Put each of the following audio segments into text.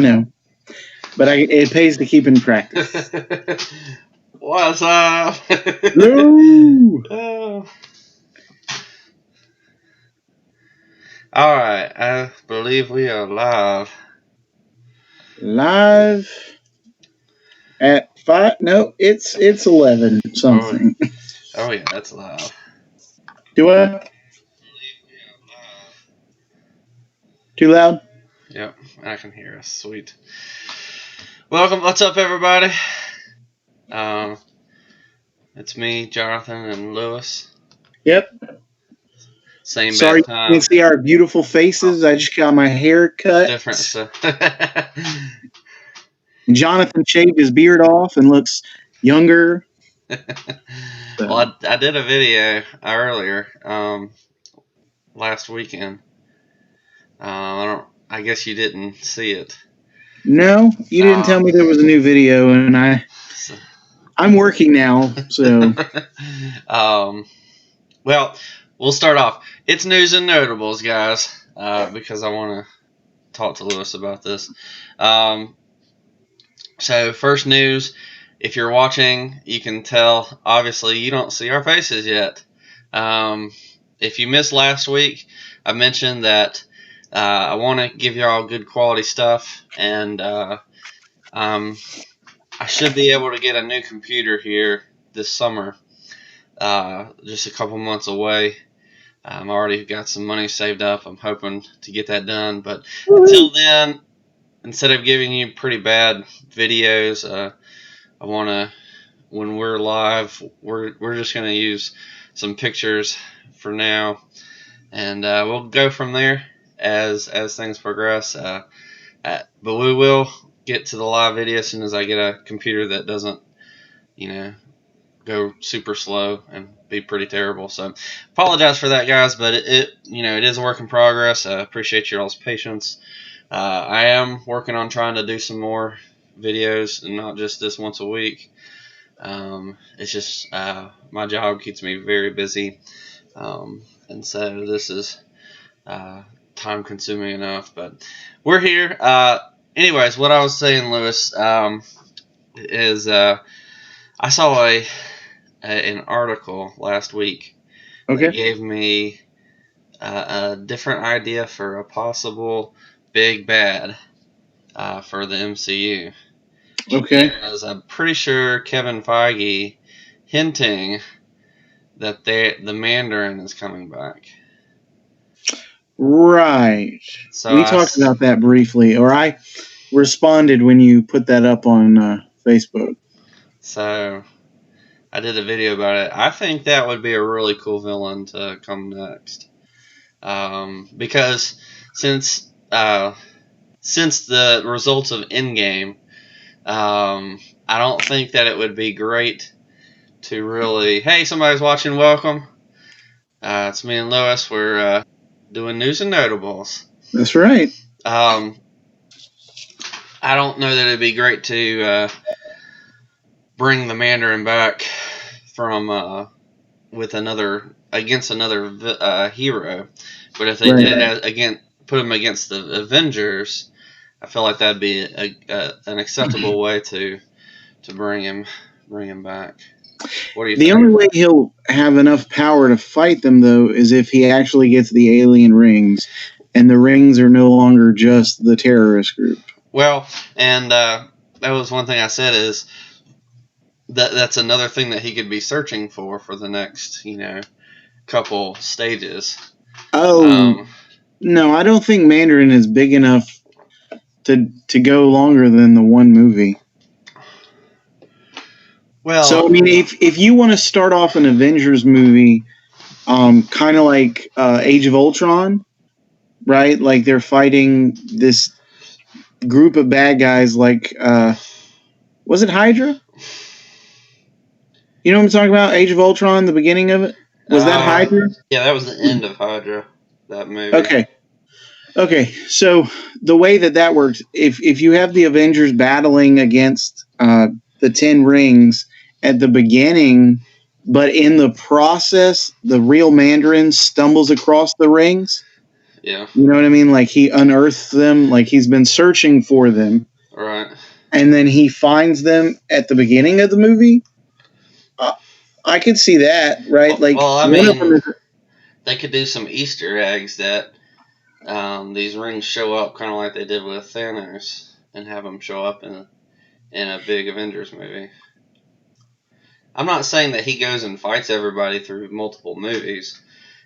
know. But it pays to keep in practice. What's up? Hello. All right, I believe we are live. Live at 5. No, it's 11 something. Oh yeah, that's live. Do I? Too loud? Yep, I can hear us. Sweet. Welcome. What's up, everybody? It's me, Jonathan, and Lewis. Yep. Same Sorry bad time. you can't see our beautiful faces. I just got my hair cut. Different. So. Jonathan shaved his beard off and looks younger. Well, I did a video earlier, last weekend. I guess you didn't see it. No, you didn't tell me there was a new video, and I'm working now, so. Well, we'll start off. It's news and notables, guys, because I want to talk to Lewis about this. So, first news, if you're watching, you can tell, obviously, you don't see our faces yet. If you missed last week, I mentioned that I want to give you all good quality stuff, and I should be able to get a new computer here this summer, just a couple months away. I already got some money saved up. I'm hoping to get that done, but until then, instead of giving you pretty bad videos, I want to, when we're live, we're just going to use some pictures for now, and we'll go from there as things progress. But we will get to the live video as soon as I get a computer that doesn't, go super slow and be pretty terrible. So apologize for that, guys, but it is a work in progress. I appreciate your all's patience. I am working on trying to do some more videos and not just this once a week. It's just my job keeps me very busy, and so this is time consuming enough, but we're here. Anyways, what I was saying, Lewis, is I saw an article last week that gave me a different idea for a possible big bad for the MCU. Okay. Because I'm pretty sure Kevin Feige hinting that the Mandarin is coming back. Right. So we talked about that briefly, or I responded when you put that up on Facebook. So I did a video about it. I think that would be a really cool villain to come next. Because since the results of Endgame, I don't think that it would be great to really, hey, somebody's watching, welcome. It's me and Lewis. We're doing news and notables. That's right. I don't know that it'd be great to bring the Mandarin back from against another hero, but if they did put him against the Avengers, I feel like that'd be an acceptable way to bring him back. What do you think? The only way he'll have enough power to fight them, though, is if he actually gets the alien rings, and the rings are no longer just the terrorist group. Well, and that was one thing I said is that's another thing that he could be searching for the next, couple stages. Oh, no, I don't think Mandarin is big enough to go longer than the one movie. Well, so I mean, if you want to start off an Avengers movie, kind of like Age of Ultron, right? Like they're fighting this group of bad guys. Like, was it Hydra? You know what I'm talking about? Age of Ultron, the beginning of it. Was that Hydra? Yeah, that was the end of Hydra. That movie. Okay. So the way that works, if you have the Avengers battling against the 10 rings at the beginning, but in the process, the real Mandarin stumbles across the rings. Yeah. You know what I mean? Like he unearths them, like he's been searching for them, Right. and then he finds them at the beginning of the movie. I could see that, right? Like Well, I one of them mean, is they could do some Easter eggs that these rings show up, kind of like they did with Thanos, and have them show up in a big Avengers movie. I'm not saying that he goes and fights everybody through multiple movies.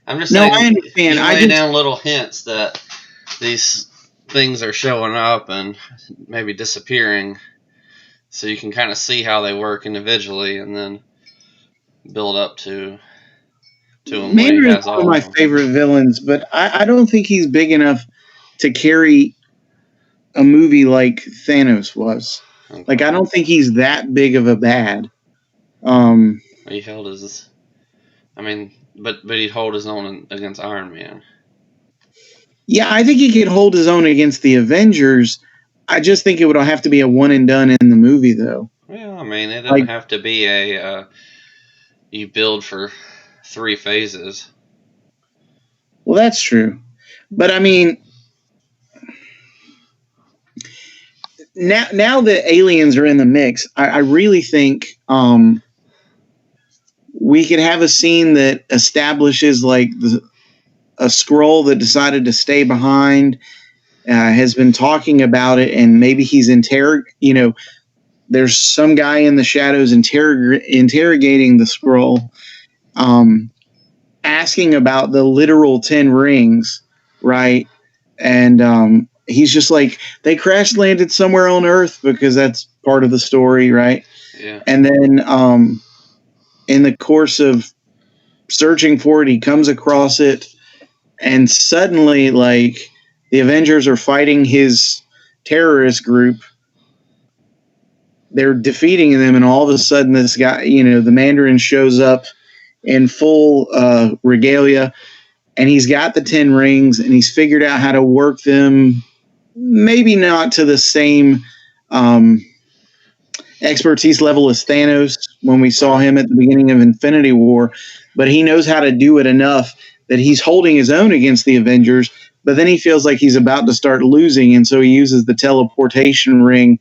I'm just no, I saying understand. you I lay just down little hints that these things are showing up and maybe disappearing, so you can kind of see how they work individually, and then build up to him when he Mandarin's has one of all my of them. favorite villains, but I don't think he's big enough to carry a movie like Thanos was. Like Okay. I don't think he's that big of a bad. Um, He held his. I mean, but he'd hold his own against Iron Man. yeah, I think he could hold his own against the Avengers. I just think it would have to be a one and done in the movie, though. Well, I mean, it doesn't Like, have to be a you build for 3 phases. well, that's true, but I mean, now that aliens are in the mix, I really think we could have a scene that establishes like a scroll that decided to stay behind has been talking about it, and maybe he's there's some guy in the shadows interrogating the scroll, um, asking about the literal 10 rings, right? And he's just like, they crash landed somewhere on Earth because that's part of the story, right? Yeah. And then in the course of searching for it, he comes across it, and suddenly, like, the Avengers are fighting his terrorist group. They're defeating them, and all of a sudden, this guy, the Mandarin shows up in full regalia, and he's got the 10 rings, and he's figured out how to work them. Maybe not to the same um, expertise level as Thanos when we saw Right. him at the beginning of Infinity War, but he knows how to do it enough that he's holding his own against the Avengers. But then he feels like he's about to start losing, and so he uses the teleportation ring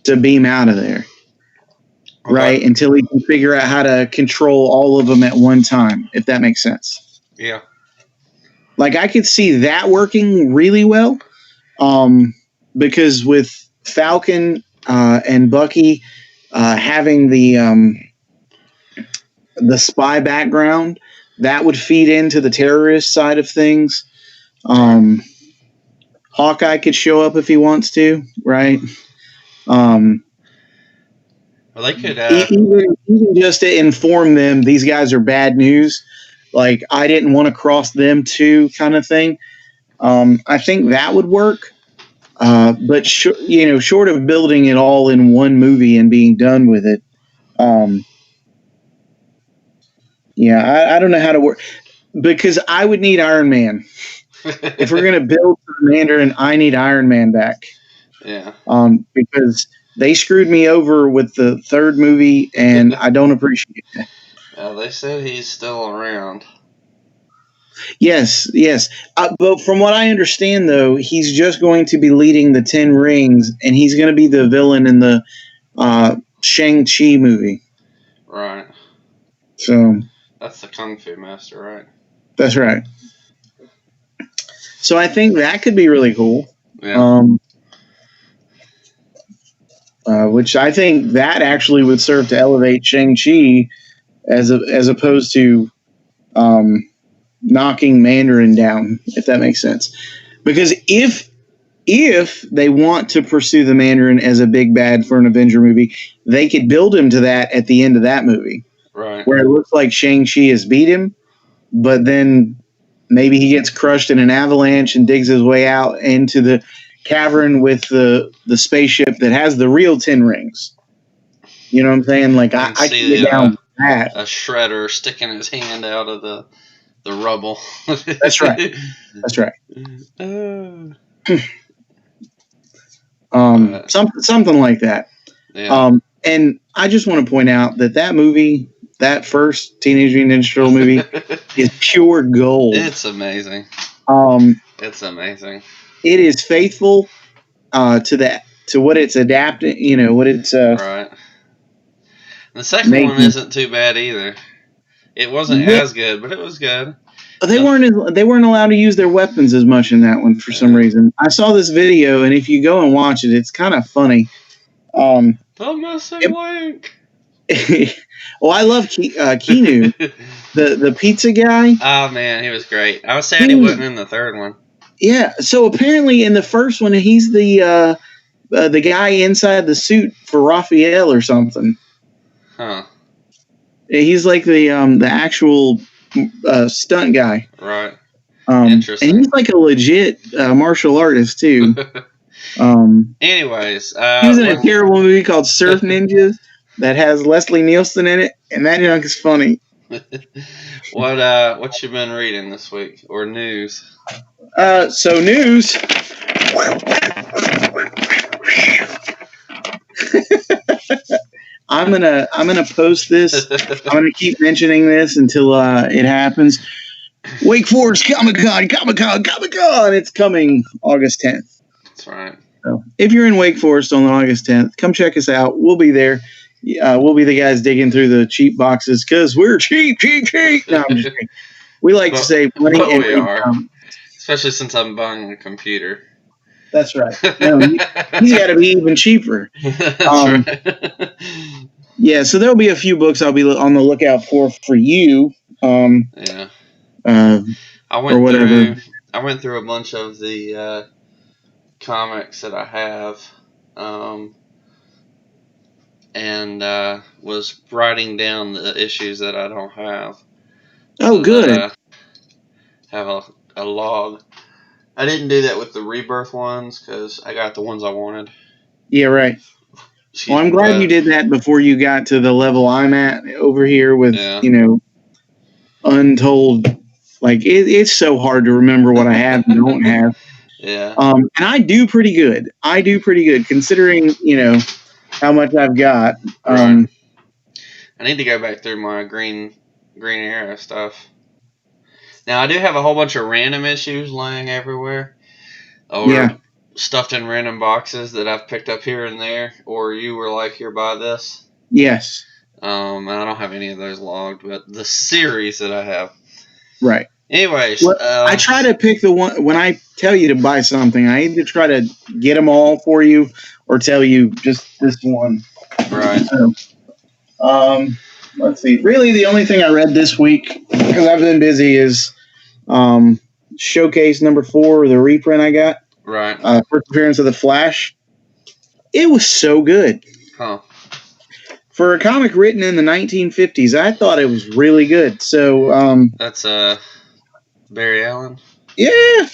to beam out of there, Okay. right? Until he can figure out how to control all of them at one time, if that makes sense. Yeah. Like I could see that working really well, because with Falcon and Bucky having the spy background, that would feed into the terrorist side of things. Um, Hawkeye could show up if he wants to, right? Um, Well, they could. even just to inform them these guys are bad news, like I didn't want to cross them too, kind of thing. I think that would work. But short of building it all in one movie and being done with it, I don't know how to work, because I would need Iron Man if we're gonna build the Mandarin. I need Iron Man back, Yeah. because they screwed me over with the third movie, and I don't appreciate it. They said he's still around. Yes. But from what I understand, though, he's just going to be leading the 10 Rings, and he's going to be the villain in the Shang-Chi movie. Right. So That's the Kung Fu Master, right? that's right. So I think that could be really cool. Yeah. Which I think that actually would serve to elevate Shang-Chi as opposed to knocking Mandarin down, if that makes sense. Because if they want to pursue the Mandarin as a big bad for an Avenger movie, they could build him to that at the end of that movie, Right. where it looks like Shang-Chi has beat him, but then maybe he gets crushed in an avalanche and digs his way out into the cavern with the spaceship that has the real 10 rings. You know what I'm saying? Like, I can see get down with that. a shredder sticking his hand out of the rubble. That's right. That's right. Something like that. Yeah. And I just want to point out that movie, that first Teenage Mutant Ninja Turtle movie, is pure gold. It's amazing. It's amazing. It is faithful to what it's adapting. You know what it's Right. The second one making. isn't too bad either. It wasn't Yeah, as good, but it was good. they weren't allowed to use their weapons as much in that one for some reason. I saw this video, and if you go and watch it, it's kind of funny. The missing link. Well, I love Keanu, the pizza guy. Oh man, he was great. I was sad he wasn't in the third one. Yeah. So apparently, in the first one, he's the guy inside the suit for Raphael or something. Huh. He's like the actual stunt guy. Right. Interesting. And he's like a legit martial artist too. Anyways, he was in a terrible movie called Surf Ninjas that has Leslie Nielsen in it, and that junk is funny. What you been reading this week or news? So news. I'm gonna post this. I'm gonna keep mentioning this until it happens. Wake Forest Comic-Con. It's coming August 10th. That's right. So if you're in Wake Forest on August 10th, come check us out. We'll be there. We'll be the guys digging through the cheap boxes because we're cheap. No, I'm just kidding. We like to save money. And we are. Especially since I'm buying a computer. That's right. No, he's got to be even cheaper. That's right. Yeah, so there'll be a few books I'll be on the lookout for you. Yeah. Or whatever. I went through a bunch of the comics that I have, and was writing down the issues that I don't have. Oh, so good. Have a log. I didn't do that with the Rebirth ones because I got the ones I wanted. Yeah, right. Well, I'm glad you did that before you got to the level I'm at over here with, Untold. Like, it's so hard to remember what I have and don't have. Yeah. And I do pretty good. Considering, how much I've got. Right. I need to go back through my Green Arrow stuff. Now, I do have a whole bunch of random issues laying everywhere. Or stuffed in random boxes that I've picked up here and there. Or you were like, here, buy this. Yes. And I don't have any of those logged, but the series that I have. Right. Anyways. Well, I try to pick the one, when I tell you to buy something, I either try to get them all for you or tell you just this one. Right. So, let's see. Really, the only thing I read this week, because I've been busy, is Showcase number 4, the reprint I got. Right. First appearance of the Flash. It was so good. Huh. For a comic written in the 1950s, I thought it was really good. So, that's Barry Allen? Yeah.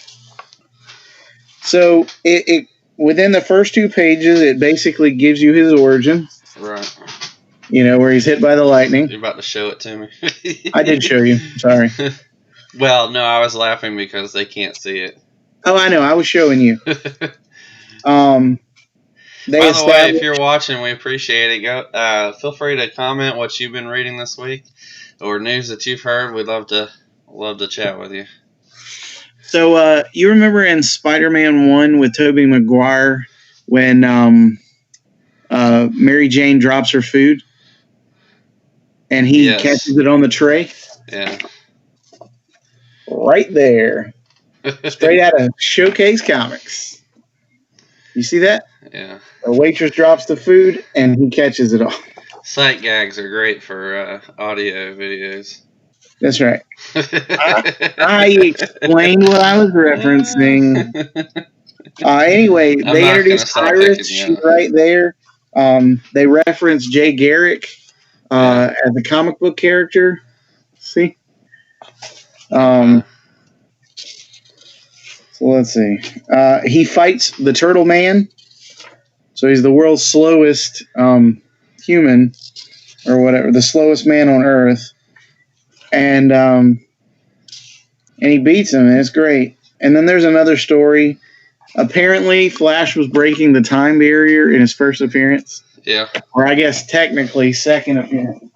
So, it within the first 2 pages, it basically gives you his origin. Right. Where he's hit by the lightning. You're about to show it to me. I did show you. Sorry. Well, no, I was laughing because they can't see it. Oh, I know. I was showing you. By the way, if you're watching, we appreciate it. Go. Feel free to comment what you've been reading this week or news that you've heard. We'd love to chat with you. So, you remember in Spider-Man 1 with Tobey Maguire when Mary Jane drops her food and he catches it on the tray? Yeah. Right there. Straight out of Showcase Comics. You see that? Yeah. A waitress drops the food and he catches it all. Sight gags are great for audio videos. That's right. I explained what I was referencing. Anyway, they introduced Iris. She's right there. They reference Jay Garrick as a comic book character. See? So let's see. He fights the Turtle Man. So he's the world's slowest human or whatever, the slowest man on Earth. And he beats him, and it's great. And then there's another story. Apparently, Flash was breaking the time barrier in his first appearance. Yeah. Or I guess technically second appearance.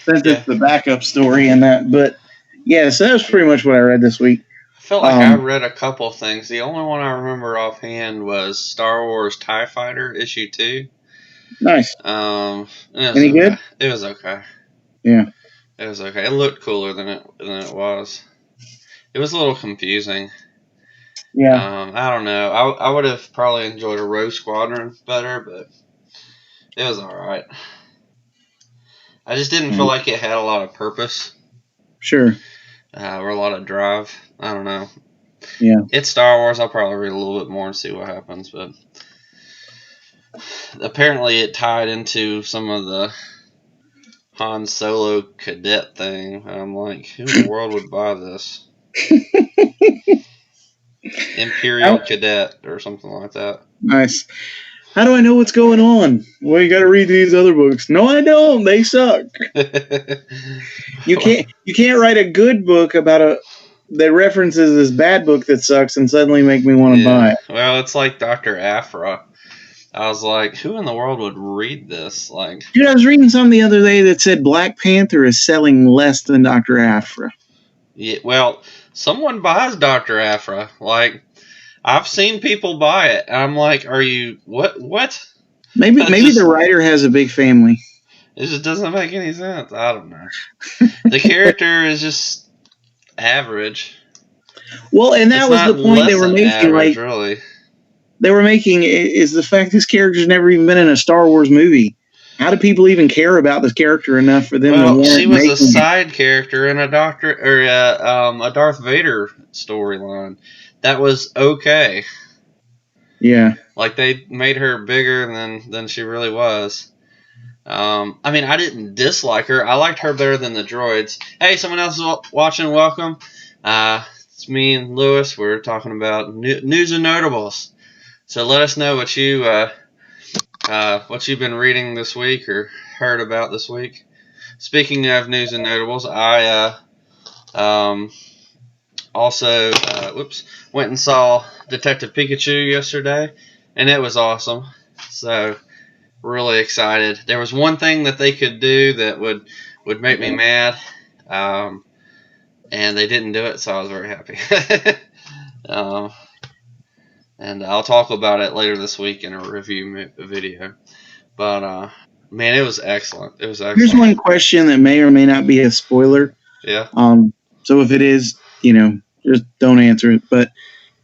Since it's the backup story and that. But Yeah, so that was pretty much what I read this week. I felt like I read a couple things. The only one I remember offhand was Star Wars TIE Fighter issue 2. Nice. It was Any okay. good? It was okay. Yeah. It was okay. It looked cooler than it was. It was a little confusing. Yeah. I don't know. I would have probably enjoyed a Rogue Squadron better, but it was all right. I just didn't feel like it had a lot of purpose. Sure. Or a lot of drive. I don't know. Yeah. It's Star Wars. I'll probably read a little bit more and see what happens, but apparently it tied into some of the Han Solo cadet thing. I'm like, who in the world would buy this? Imperial Cadet or something like that. Nice. How do I know what's going on? Well, you got to read these other books. No, I don't. They suck. You can't write a good book about that references this bad book that sucks and suddenly make me want to buy it. Well, it's like Dr. Aphra. I was like, who in the world would read this? Like, dude, I was reading something the other day that said Black Panther is selling less than Dr. Aphra. Yeah, well, someone buys Dr. Aphra. Like, I've seen people buy it. And I'm like, are you what? Maybe the writer has a big family. It just doesn't make any sense. I don't know. The character is just average. Well, and that was the point they were making. Average, like, really, they were making is the fact this character's never even been in a Star Wars movie. How do people even care about this character enough for them to warrant she was a side character in a a Darth Vader storyline. That was okay. Yeah. Like, they made her bigger than she really was. I mean, I didn't dislike her. I liked her better than the droids. Hey, someone else is watching, welcome. It's me and Lewis. We're talking about news and notables. So let us know what you've been reading this week or heard about this week. Speaking of news and notables, I also went and saw Detective Pikachu yesterday, and it was awesome. So really excited. There was one thing that they could do that would make me mad, and they didn't do it, so I was very happy. And I'll talk about it later this week in a review video. But man, it was excellent. It was excellent. Here's one question that may or may not be a spoiler. Yeah. So if it is, just don't answer it. But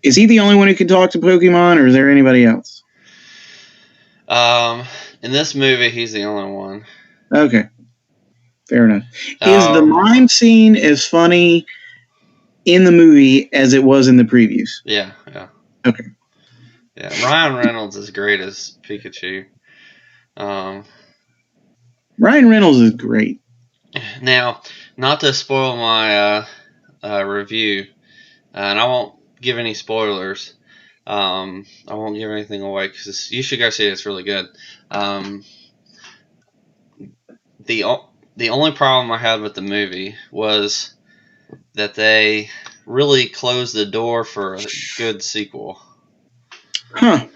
is he the only one who can talk to Pokemon, or is there anybody else? In this movie, he's the only one. Okay. Fair enough. Is the mime scene as funny in the movie as it was in the previews? Yeah. Okay. Yeah, Ryan Reynolds is great as Pikachu. Ryan Reynolds is great. Now, not to spoil my review, and I won't give any spoilers. I won't give anything away because you should go see it. It's really good. The only problem I had with the movie was that they really closed the door for a good sequel. Huh.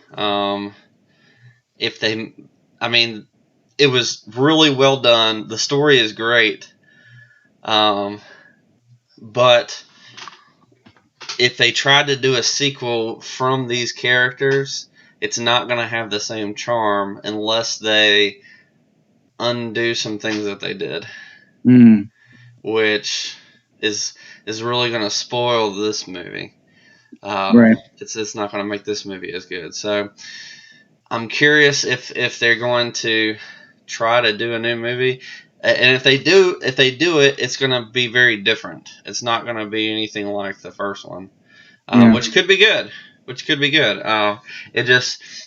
It was really well done. The story is great. But if they tried to do a sequel from these characters, it's not going to have the same charm unless they undo some things that they did, which is really going to spoil this movie. Right. It's not going to make this movie as good. So I'm curious if they're going to try to do a new movie, and if they do it, it's going to be very different. It's not going to be anything like the first one, which could be good.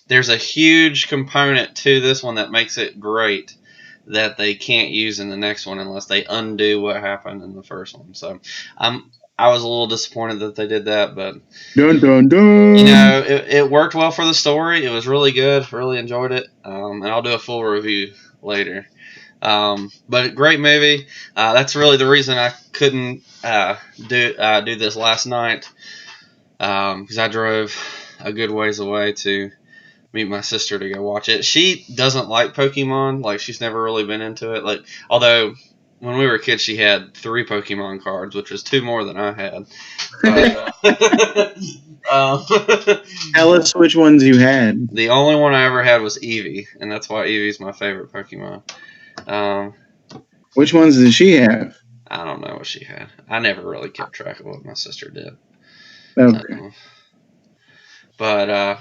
There's a huge component to this one that makes it great that they can't use in the next one unless they undo what happened in the first one. So I was a little disappointed that they did that, but dun dun dun. It worked well for the story. It was really good. Really enjoyed it, and I'll do a full review later. But great movie. That's really the reason I couldn't do this last night, because I drove a good ways away to meet my sister to go watch it. She doesn't like Pokemon. Like, she's never really been into it. Like, although when we were kids, she had 3 Pokemon cards, which was 2 more than I had. But, Tell us which ones you had. the only one I ever had was Eevee, and that's why Eevee's my favorite Pokemon. Which ones did she have? I don't know what she had. I never really kept track of what my sister did. Okay. But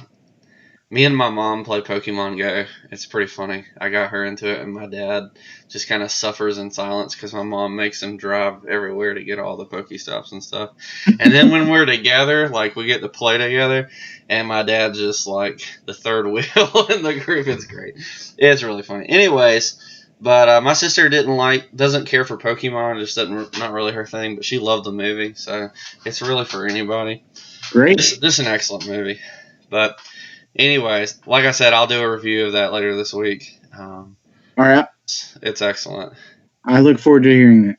me and my mom play Pokemon Go. It's pretty funny. I got her into it, and my dad just kind of suffers in silence because my mom makes him drive everywhere to get all the Pokestops and stuff. And then when we're together, like, we get to play together, and my dad's just like the third wheel in the group. It's great. It's really funny. Anyways, but my sister doesn't care for Pokemon. Just not really her thing. But she loved the movie, so it's really for anybody. Great. This is an excellent movie. But anyways, like I said, I'll do a review of that later this week. All right. It's excellent. I look forward to hearing that.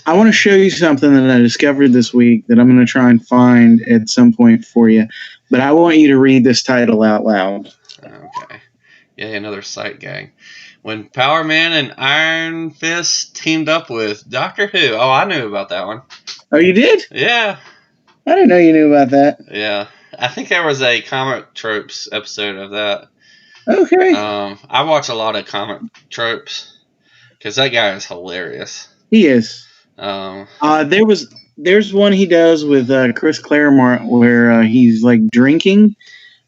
I want to show you something that I discovered this week that I'm going to try and find at some point for you. But I want you to read this title out loud. Okay. Yeah, another sight gag. When Power Man and Iron Fist teamed up with Doctor Who. Oh, I knew about that one. Oh, you did? Yeah. I didn't know you knew about that. Yeah. I think there was a Comic Tropes episode of that. Okay. I watch a lot of Comic Tropes because that guy is hilarious. He is. There's one he does with Chris Claremont where he's like drinking.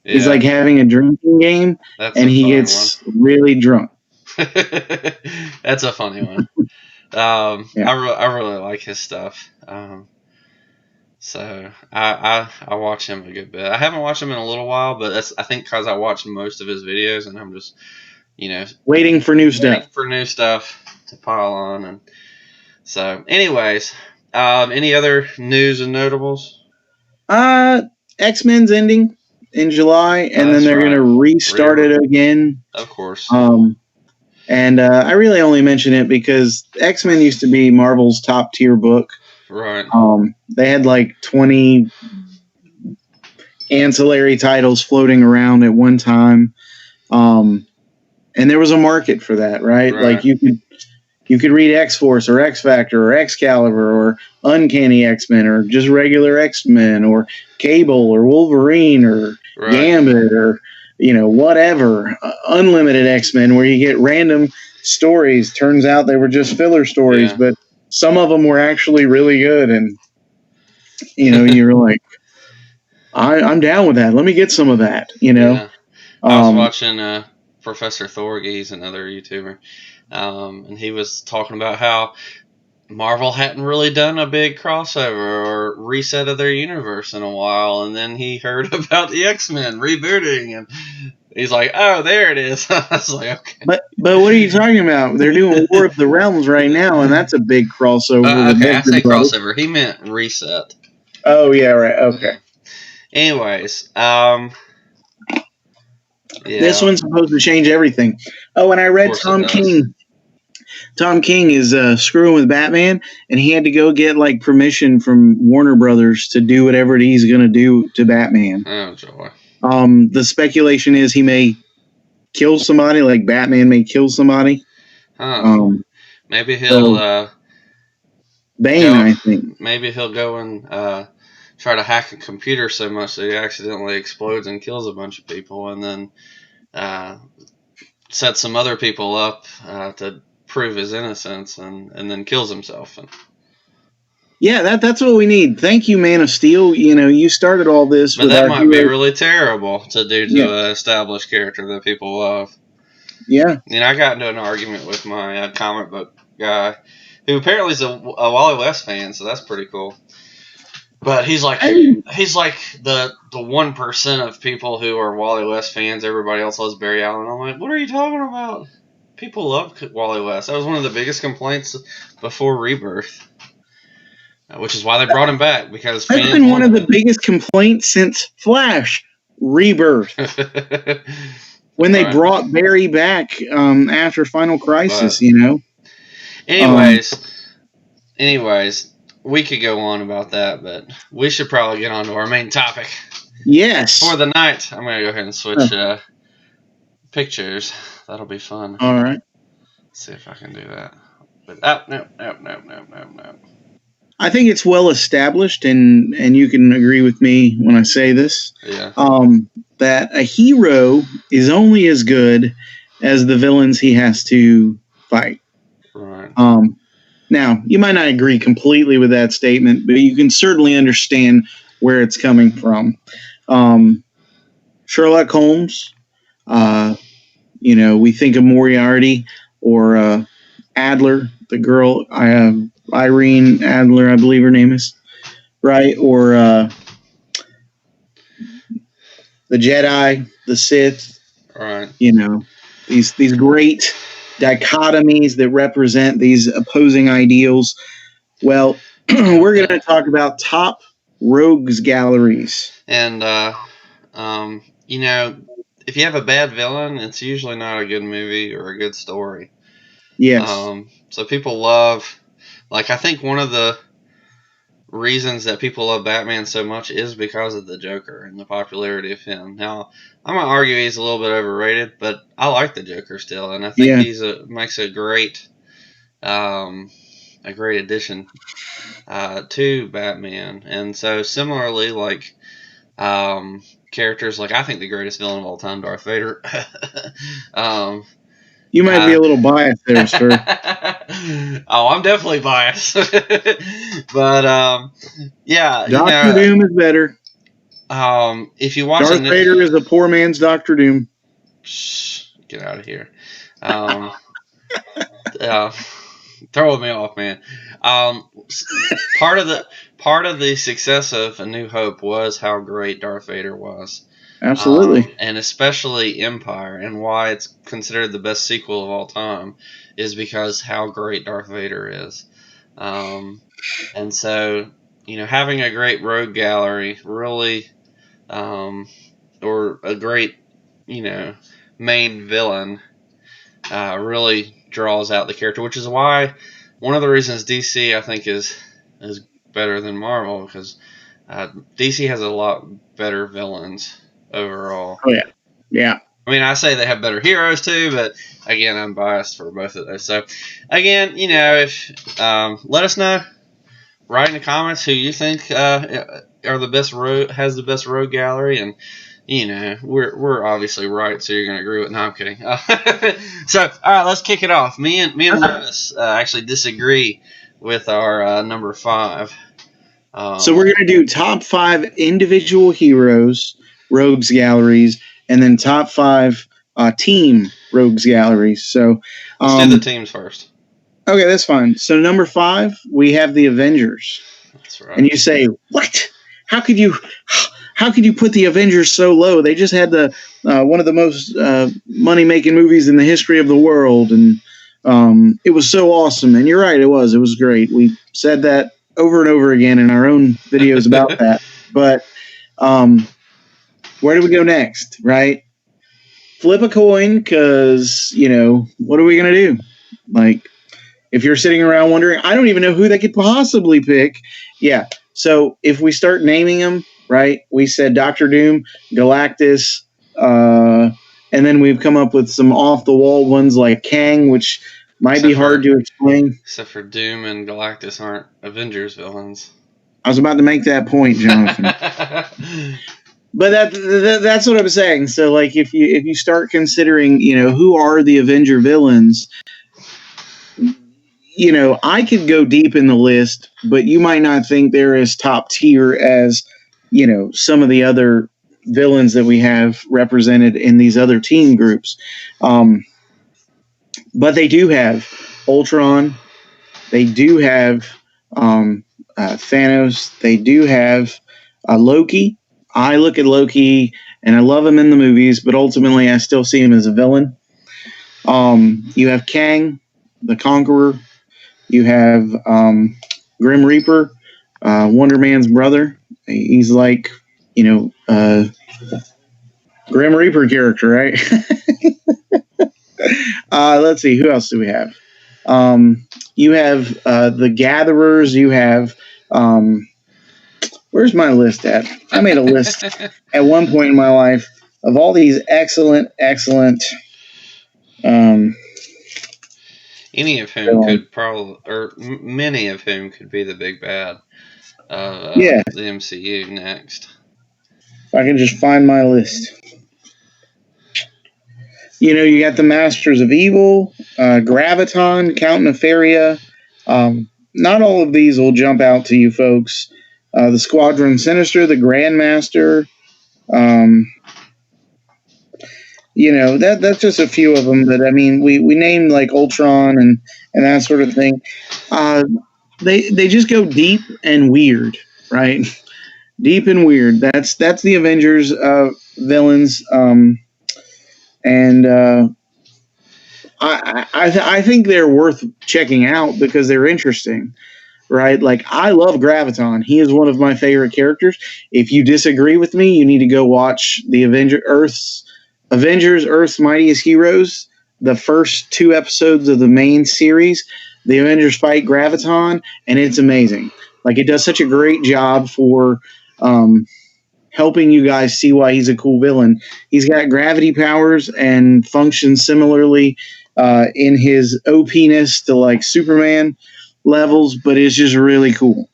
Yeah. He's like having a drinking game, and he gets really drunk. That's a funny one. Yeah. I really like his stuff. So I watch him a good bit. I haven't watched him in a little while, but that's, I think, because I watched most of his videos, and I'm just, waiting for new stuff to pile on. And so, anyways, any other news and notables? X-Men's ending in July, and then they're going to restart it again. Of course. And I really only mention it because X-Men used to be Marvel's top tier book. Right. They had like 20 ancillary titles floating around at one time. And there was a market for that, right? Like you could read X-Force or X-Factor or Excalibur or Uncanny X-Men or just regular X-Men or Cable or Wolverine or Gambit or, whatever. Unlimited X-Men where you get random stories. Turns out they were just filler stories, but some of them were actually really good, and you were like, I'm down with that. Let me get some of that. Yeah. I was watching Professor Thorgy, he's another YouTuber, and he was talking about how Marvel hadn't really done a big crossover or reset of their universe in a while, and then he heard about the X-Men rebooting, and he's like, "Oh, there it is." I was like, "Okay." But what are you talking about? They're doing War of the Realms right now, and that's a big crossover. Okay, I say crossover. He meant reset. Oh yeah, right. Okay. Anyways, yeah. This one's supposed to change everything. Oh, and I read Tom King. Tom King is screwing with Batman, and he had to go get like permission from Warner Brothers to do whatever he's going to do to Batman. Oh joy. The speculation is he may kill somebody, like Batman may kill somebody. Maybe he'll Bane, I think. Maybe he'll go and try to hack a computer so much that he accidentally explodes and kills a bunch of people, and then set some other people up to prove his innocence, and then kills himself. Yeah, that's what we need. Thank you, Man of Steel. You started all this. But that might be really terrible to do to an established character that people love. Yeah. I got into an argument with my comic book guy, who apparently is a Wally West fan, so that's pretty cool. But he's like the 1% of people who are Wally West fans. Everybody else loves Barry Allen. I'm like, what are you talking about? People love Wally West. That was one of the biggest complaints before Rebirth, which is why they brought him back, because that's been one of the biggest complaints since Flash Rebirth. When they brought Barry back after Final Crisis, Anyways, we could go on about that, but we should probably get on to our main topic. Yes. For the night, I'm going to go ahead and switch pictures. That'll be fun. All right. Let's see if I can do that. But no. I think it's well established, and you can agree with me when I say this. Yeah. That a hero is only as good as the villains he has to fight. Right. Now, you might not agree completely with that statement, but you can certainly understand where it's coming from. Sherlock Holmes, we think of Moriarty or Adler, the girl, Irene Adler, I believe her name is, right? Or the Jedi, the Sith, Right. These great dichotomies that represent these opposing ideals. Well, we're going to talk about top rogues galleries. And if you have a bad villain, it's usually not a good movie or a good story. Yes. So people love, like, I think one of the reasons that people love Batman so much is because of the Joker and the popularity of him. Now, I'm gonna argue he's a little bit overrated, but I like the Joker still, and I think makes a great addition to Batman. And so similarly, like characters like, I think the greatest villain of all time, Darth Vader. You might be a little biased there, sir. Oh, I'm definitely biased. But yeah, Doctor Doom is better. If you watch Darth Vader is a poor man's Doctor Doom. Get out of here. Throwing me off, man. Part of the success of A New Hope was how great Darth Vader was. Absolutely. And especially Empire, and why it's considered the best sequel of all time is because how great Darth Vader is. And so, having a great rogue gallery really, or a great, main villain, really draws out the character, which is why one of the reasons DC, I think, is better than Marvel, because DC has a lot better villains overall. Oh, yeah. Yeah. I mean, I say they have better heroes too, but again, I'm biased for both of those. So, again, if let us know, write in the comments who you think are the best has the best rogue gallery, and we're obviously right, so you're gonna agree with. No, I'm kidding. So, all right, let's kick it off. Me and Lewis actually disagree with our number 5. So we're going to do top 5 individual heroes, rogues galleries, and then top 5 team rogues galleries. So let's do the teams first. Okay, that's fine. So number 5, we have the Avengers. That's right. And you say, what? How could you put the Avengers so low? They just had the one of the most money-making movies in the history of the world, and it was so awesome. And you're right, it was. It was great. We said that over and over again in our own videos about that. But where do we go next, right? Flip a coin, because, what are we going to do? Like, if you're sitting around wondering, I don't even know who they could possibly pick. Yeah. So if we start naming them, right, we said Doctor Doom, Galactus, and then we've come up with some off-the-wall ones like Kang, which might be hard to explain. Except for Doom and Galactus aren't Avengers villains. I was about to make that point, Jonathan. But that's what I'm saying. So, like, if you start considering, who are the Avenger villains, I could go deep in the list, but you might not think they're as top tier as, some of the other villains that we have represented in these other team groups. But they do have Ultron. They do have Thanos. They do have Loki. I look at Loki, and I love him in the movies, but ultimately I still see him as a villain. You have Kang, the Conqueror. You have Grim Reaper, Wonder Man's brother. He's like, Grim Reaper character, right? Let's see, who else do we have? You have the Gatherers. You have where's my list at? I made a list at one point in my life of all these excellent any of whom villain. could probably, or many of whom could be the big bad of Yeah, the MCU next. if I can just find my list. You got the Masters of Evil, Graviton, Count Nefaria. Not all of these will jump out to you folks. The Squadron Sinister, the Grandmaster. Um, that's just a few of them. But I mean, we named like Ultron and that sort of thing. Uh, they just go deep and weird, right? Deep and weird. That's the Avengers villains. And I think they're worth checking out because they're interesting, right? Like I love Graviton. He is one of my favorite characters. If you disagree with me, you need to go watch the Avengers Earth's Mightiest Heroes, the first 2 episodes of the main series. The Avengers fight Graviton, and it's amazing. Like it does such a great job for helping you guys see why he's a cool villain. He's got gravity powers and functions similarly in his OP-ness to like Superman levels, but it's just really cool.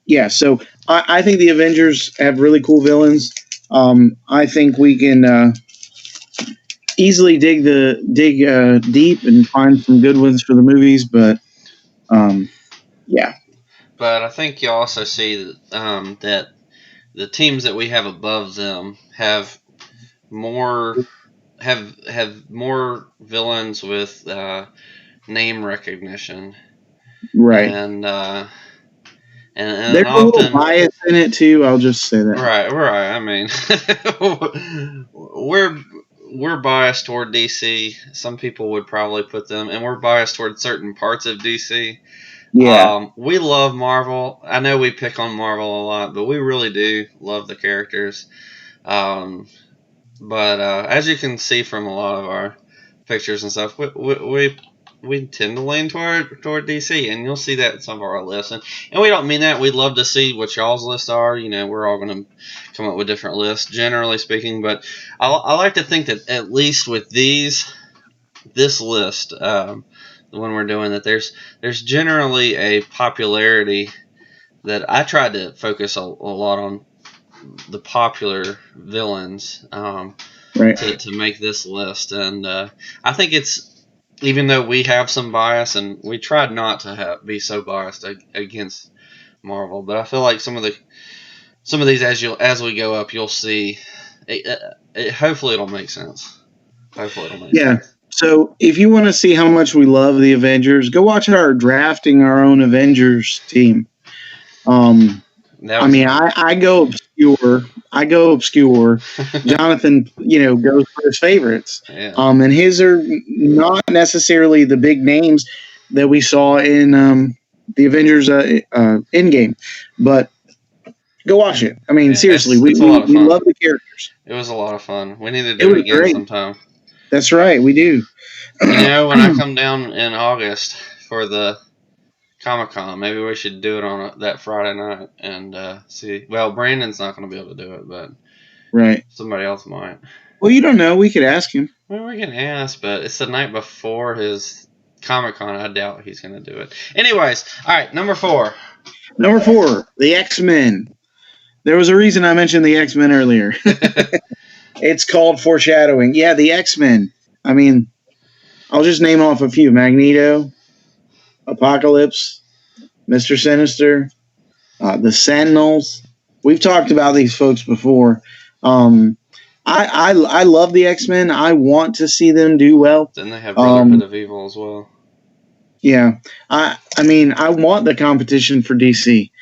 Yeah, so I think the Avengers have really cool villains. I think we can easily dig deep and find some good ones for the movies, but yeah. But I think you also see that the teams that we have above them more have more villains with name recognition, Right. and and There's a little often bias in it too. I'll just say that. right. I mean, we're biased toward DC. Some people would probably put them, and we're biased toward certain parts of DC. Yeah. We love Marvel. I know we pick on Marvel a lot, but we really do love the characters. Um, but as you can see from a lot of our pictures and stuff, we tend to lean toward DC, and you'll see that in some of our lists. And we don't mean that. We'd love to see what y'all's lists are. We're all going to come up with different lists, generally speaking. But I like to think that at least with this list, when we're doing that, there's generally a popularity that I tried to focus a lot on the popular villains Right. to make this list, and I think it's, even though we have some bias and we tried not to be so biased against Marvel, but I feel like some of these as we go up, you'll see. Hopefully, it'll make sense. Hopefully, it'll make Yeah. sense. So if you want to see how much we love the Avengers, go watch our drafting our own Avengers team. That I was mean, fun. I go obscure. I go obscure. Jonathan, goes for his favorites. Yeah. And his are not necessarily the big names that we saw in the Avengers Endgame, but go watch it. I mean, Yeah, seriously, it's a lot of we fun. love the characters. It was a lot of fun. We need to It do it was again great. sometime. That's right, we do. When I come down in August for the Comic Con, maybe we should do it on that Friday night and see. Well, Brandon's not going to be able to do it, but Right. somebody else might. Well, you don't know. We could ask him. Well, we can ask, but it's the night before his Comic Con. I doubt he's going to do it. Anyways, all right, number 4. Number 4, the X-Men. There was a reason I mentioned the X-Men earlier. It's called foreshadowing. Yeah, the X-Men. I mean, I'll just name off a few: Magneto, Apocalypse, Mr. Sinister, the Sentinels. We've talked about these folks before. I love the X-Men. I want to see them do well. Then they have Brotherhood of Evil as well. Yeah, I mean, I want the competition for DC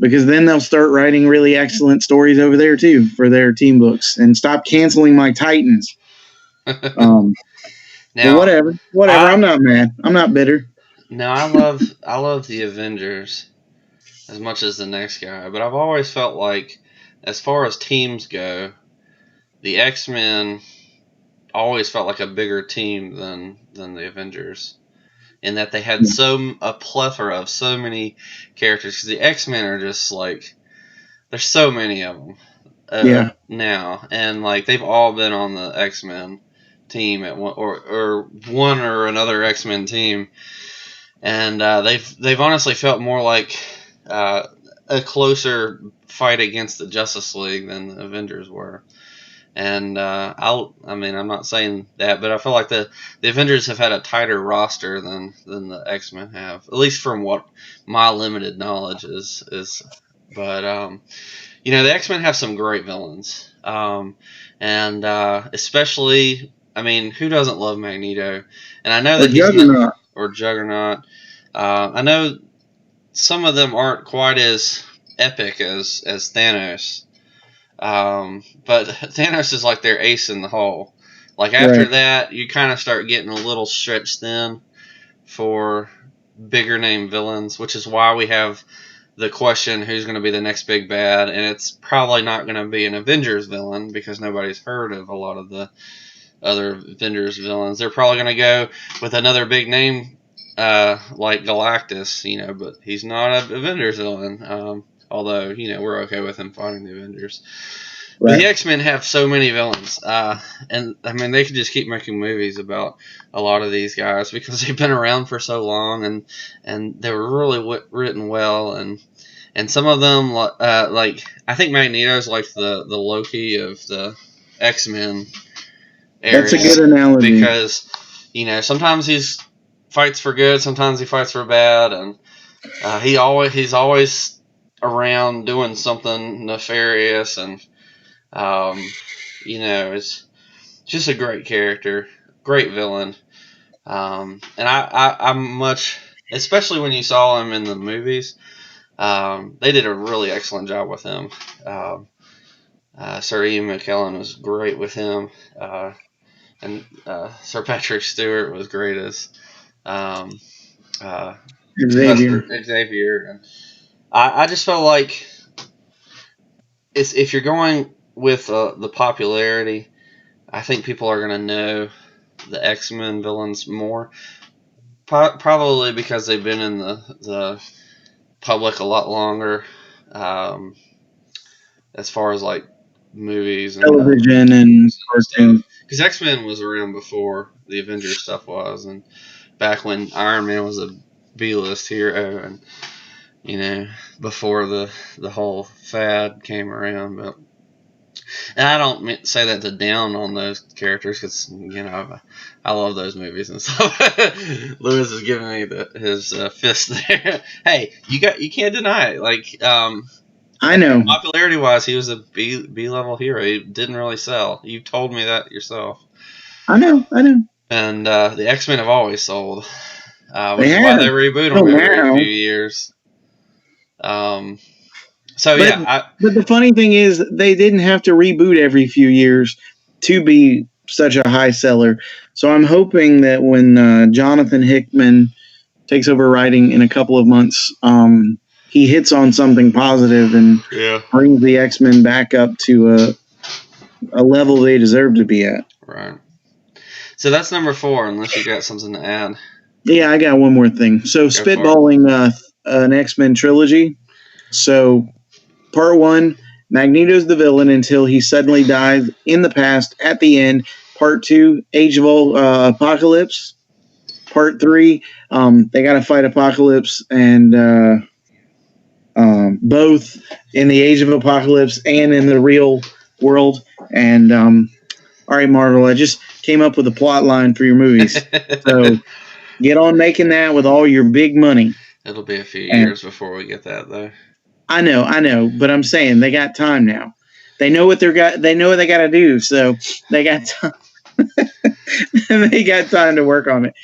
because then they'll start writing really excellent stories over there too for their team books and stop canceling my Titans. Now, but whatever. I'm not mad. I'm not bitter. Now I love the Avengers as much as the next guy, but I've always felt like, as far as teams go, the X-Men always felt like a bigger team than the Avengers, in that they had a plethora of so many characters. Because the X-Men are just like, there's so many of them now, and like they've all been on the X-Men team at one or one or another X-Men team, and they've honestly felt more like a closer fight against the Justice League than the Avengers were. And I'm not saying that, but I feel like the Avengers have had a tighter roster than the X-Men have, at least from what my limited knowledge is. But the X-Men have some great villains, and especially, who doesn't love Magneto? And I know that he's not, or Juggernaut. I know some of them aren't quite as epic as Thanos. But Thanos is like their ace in the hole. Like after that, you kind of start getting a little stretched thin for bigger name villains, which is why we have the question who's going to be the next big bad, and it's probably not going to be an Avengers villain because nobody's heard of a lot of the other Avengers villains. They're probably going to go with another big name like Galactus, but he's not an Avengers villain. Although, we're okay with him fighting the Avengers. Right. But the X-Men have so many villains. And, they could just keep making movies about a lot of these guys because they've been around for so long and they were really written well. And some of them, like, I think Magneto's like the Loki of the X-Men area. That's a good analogy. Because, sometimes he's fights for good, sometimes he fights for bad. And he's always around doing something nefarious, and it's just a great character, great villain, and I'm much, especially when you saw him in the movies, they did a really excellent job with him. Sir Ian McKellen was great with him, and Sir Patrick Stewart was great as Xavier. And I just felt like if you're going with the popularity, I think people are going to know the X-Men villains more. Probably because they've been in the public a lot longer, as far as like movies and television and cartoons. Because X-Men was around before the Avengers stuff was, and back when Iron Man was a B-list hero, and before the whole fad came around. But and I don't say that to down on those characters because I love those movies and stuff. Lewis is giving me his fist there. Hey, you can't deny it. Like I know, popularity wise, he was a B level hero. He didn't really sell. You told me that yourself. I know. And the X-Men have always sold, which is why they reboot them every few years. But the funny thing is they didn't have to reboot every few years to be such a high seller. So I'm hoping that when Jonathan Hickman takes over writing in a couple of months, he hits on something positive and brings the X-Men back up to a level they deserve to be at. Right. So that's number 4, unless you got something to add. Yeah, I got one more thing. So spitballing an X-Men trilogy. So part 1, Magneto's the villain until he suddenly dies in the past at the end. Part 2, Age of Apocalypse. Part 3, they got to fight Apocalypse, and both in the Age of Apocalypse and in the real world. And all right, Marvel, I just came up with a plot line for your movies. So get on making that with all your big money. It'll be a few years before we get that, though. I know, but I'm saying they got time now. They know what they know what they got to do, so they got time. They got time to work on it.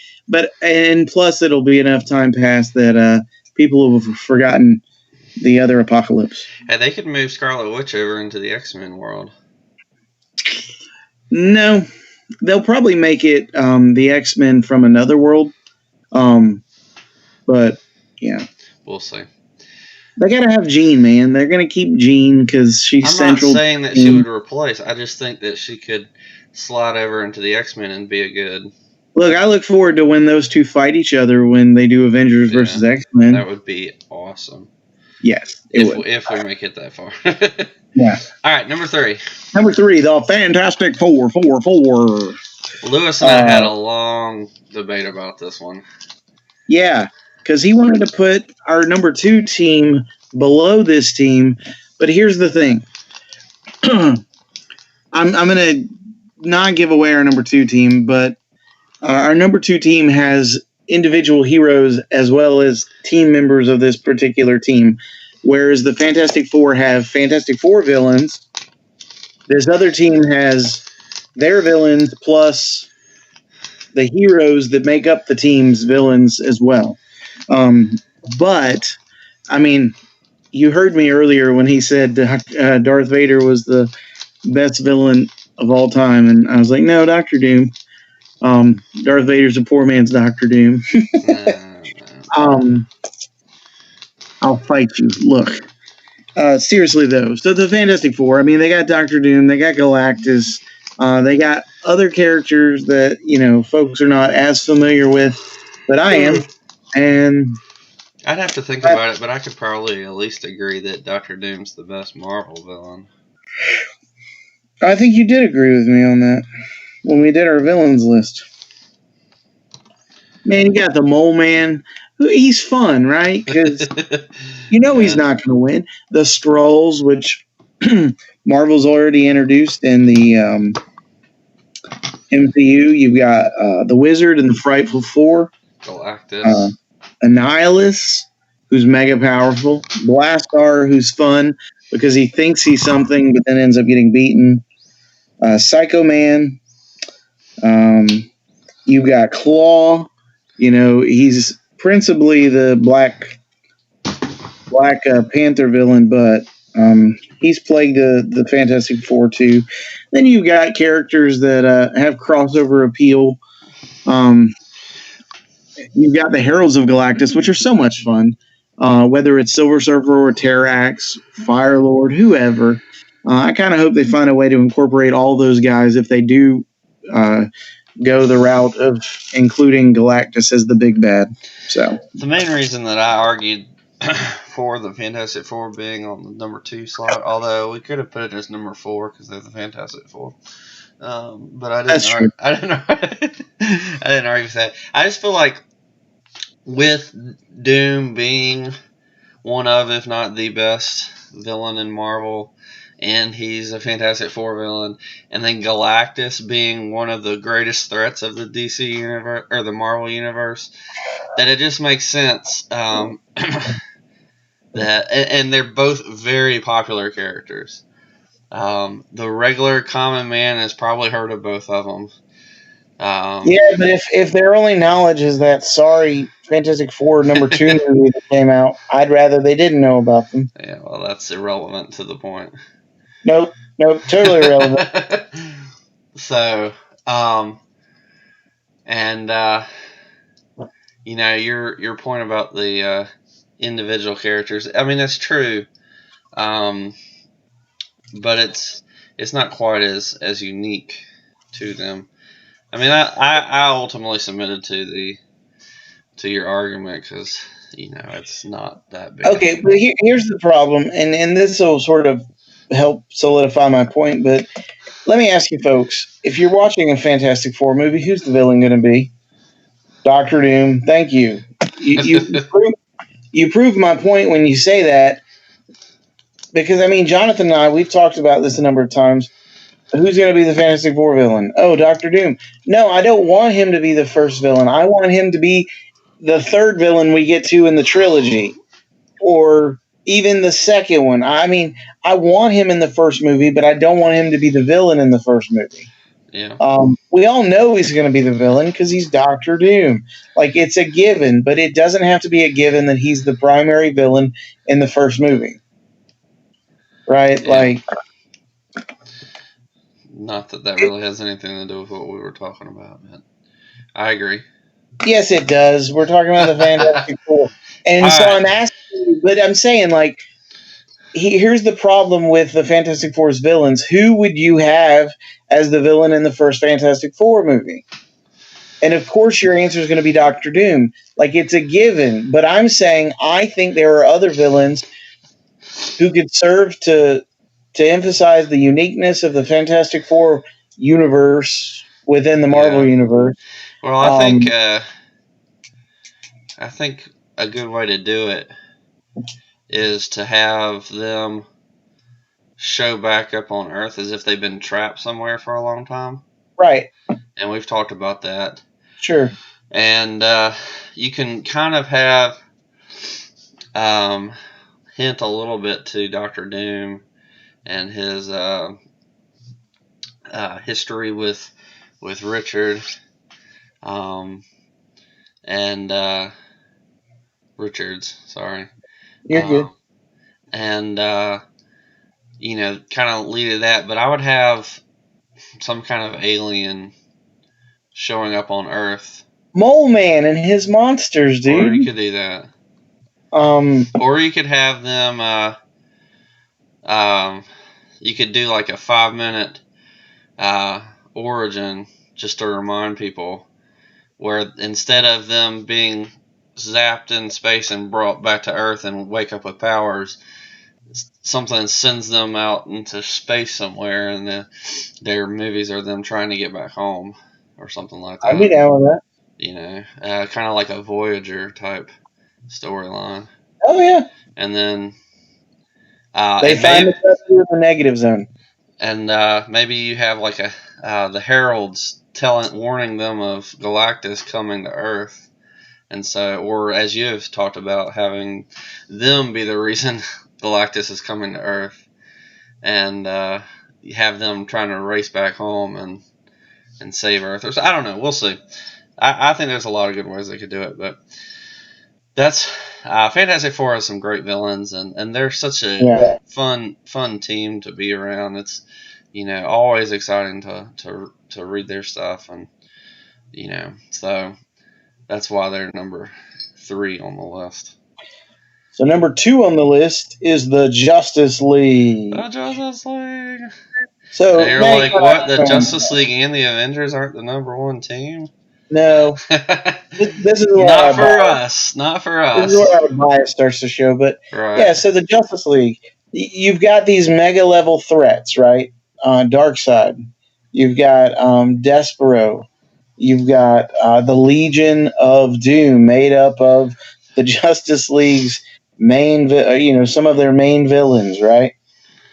And plus, it'll be enough time past that people will have forgotten the other Apocalypse. Hey, they could move Scarlet Witch over into the X-Men world. No, they'll probably make it the X-Men from another world. But yeah, we'll see. They gotta have Jean, man. They're gonna keep Jean because she's central. I'm not saying that she would replace. I just think that she could slide over into the X-Men and be a good. Look, I look forward to when those two fight each other when they do Avengers versus X-Men. That would be awesome. Yes, if we make it that far. Yeah. All right, number 3. Number 3, the Fantastic Four. Lewis and I had a long debate about this one. Yeah, because he wanted to put our number 2 team below this team. But here's the thing. I'm going to not give away our number 2 team, but our number 2 team has individual heroes as well as team members of this particular team, whereas the Fantastic Four have Fantastic Four villains. This other team has their villains plus the heroes that make up the team's villains as well. But, I mean, you heard me earlier when he said Darth Vader was the best villain of all time, and I was like, no, Doctor Doom. Darth Vader's a poor man's Doctor Doom. I'll fight you. Look. Seriously, though. So the Fantastic Four, I mean, they got Doctor Doom, they got Galactus, they got other characters that, folks are not as familiar with, but I am. And I'd have to think about it, but I could probably at least agree that Doctor Doom's the best Marvel villain. I think you did agree with me on that when we did our villains list. Man, you got the Mole Man. He's fun, right? Because he's not going to win. The Skrulls, which Marvel's already introduced in the MCU. You've got the Wizard and the Frightful Four. Galactus. Annihilus, who's mega powerful. Blastar, who's fun because he thinks he's something but then ends up getting beaten. Psycho Man. You've got Claw. He's principally the Black Panther villain, but he's plagued the Fantastic Four too. Then you've got characters that have crossover appeal. You've got the Heralds of Galactus, which are so much fun. Whether it's Silver Surfer or Terrax, Firelord, whoever. I kind of hope they find a way to incorporate all those guys if they do go the route of including Galactus as the big bad. So the main reason that I argued for the Fantastic Four being on the number 2 slot, although we could have put it as number 4 because they're the Fantastic Four, but I didn't. I didn't argue with that. I just feel like with Doom being one of, if not the best villain in Marvel, and he's a Fantastic Four villain, and then Galactus being one of the greatest threats of the DC universe or the Marvel universe, that it just makes sense. And they're both very popular characters. The regular common man has probably heard of both of them. Yeah, but if their only knowledge is that sorry Fantastic Four number 2 movie that came out, I'd rather they didn't know about them. Yeah, well, that's irrelevant to the point. Nope, totally irrelevant. So, your point about the individual characters, I mean, that's true, but it's not quite as unique to them. I mean, I ultimately submitted to your argument because it's not that big. Okay, but here's the problem, and this will sort of help solidify my point. But let me ask you, folks, if you're watching a Fantastic Four movie, who's the villain going to be? Doctor Doom. Thank you. You proved my point when you say that. Because, I mean, Jonathan and I, we've talked about this a number of times. Who's going to be the Fantastic Four villain? Oh, Doctor Doom. No, I don't want him to be the first villain. I want him to be the third villain we get to in the trilogy. Or even the second one. I mean, I want him in the first movie, but I don't want him to be the villain in the first movie. Yeah. We all know he's going to be the villain because he's Doctor Doom. Like, it's a given, but it doesn't have to be a given that he's the primary villain in the first movie. Right? Yeah. Like, not that really has anything to do with what we were talking about, but I agree. Yes, it does. We're talking about the Fantastic Four. And all so right. I'm asking you, but I'm saying, like, here's the problem with the Fantastic Four's villains. Who would you have as the villain in the first Fantastic Four movie? And, of course, your answer is going to be Doctor Doom. Like, it's a given. But I'm saying I think there are other villains who could serve to emphasize the uniqueness of the Fantastic Four universe within the Marvel universe. Well, I think a good way to do it is to have them show back up on Earth as if they've been trapped somewhere for a long time. Right. And we've talked about that. Sure. And you can kind of have hint a little bit to Doctor Doom and his history with Richard, and Richards. Sorry. You're good. And kind of lead to that. But I would have some kind of alien showing up on Earth. Mole Man and his monsters, dude. Or you could do that. Or you could have them. You could do like a 5-minute origin just to remind people, where instead of them being zapped in space and brought back to Earth and wake up with powers, something sends them out into space somewhere, and their movies are them trying to get back home or something like that. I'd be down with that. Kind of like a Voyager type storyline. Oh yeah. And then they find themselves in the negative zone. And maybe you have like the heralds warning them of Galactus coming to Earth. And so, or as you have talked about, having them be the reason Galactus is coming to Earth, and you have them trying to race back home and save Earth. Or so, I don't know. We'll see. I think there's a lot of good ways they could do it, but that's Fantastic Four has some great villains, and they're such a fun team to be around. It's always exciting to read their stuff, and so. That's why they're number 3 on the list. So number 2 on the list is the Justice League. The Justice League. So and you're like, what? The Justice League and the Avengers aren't the number 1 team? No. This is where not for us. Not for us. This is where our bias starts to show. But yeah, so the Justice League, you've got these mega level threats, right? Darkseid. You've got Despero. You've got the Legion of Doom, made up of the Justice League's some of their main villains, right?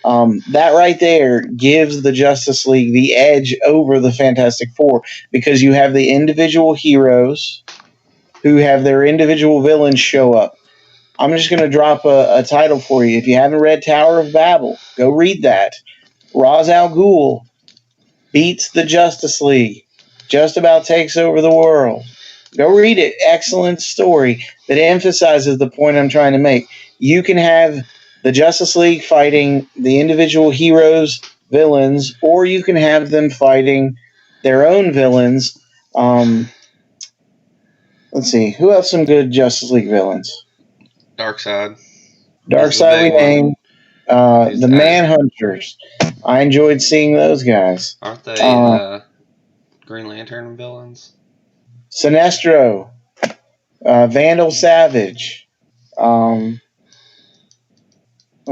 That right there gives the Justice League the edge over the Fantastic Four, because you have the individual heroes who have their individual villains show up. I'm just going to drop a title for you. If you haven't read Tower of Babel, go read that. Ra's al Ghul beats the Justice League. Just about takes over the world. Go read it. Excellent story that emphasizes the point I'm trying to make. You can have the Justice League fighting the individual heroes, villains, or you can have them fighting their own villains. Let's see. Who have some good Justice League villains? Darkseid. Darkseid we named. The Manhunters. I enjoyed seeing those guys. Aren't they Green Lantern villains? Sinestro, Vandal Savage. Let's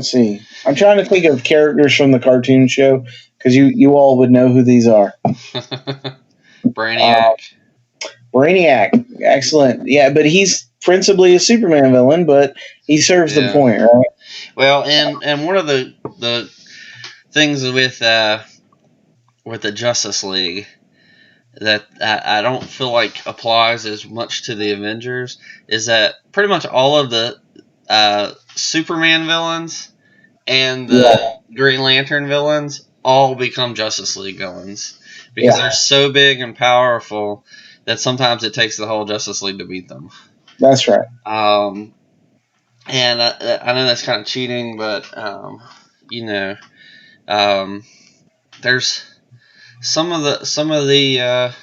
see. I'm trying to think of characters from the cartoon show, because you all would know who these are. Brainiac. Brainiac, excellent. Yeah, but he's principally a Superman villain, but he serves the point, right? Well, and one of the things with the Justice League that I don't feel like applies as much to the Avengers is that pretty much all of the Superman villains and the Green Lantern villains all become Justice League villains, because they're so big and powerful that sometimes it takes the whole Justice League to beat them. That's right. And I know that's kind of cheating, but there's some of the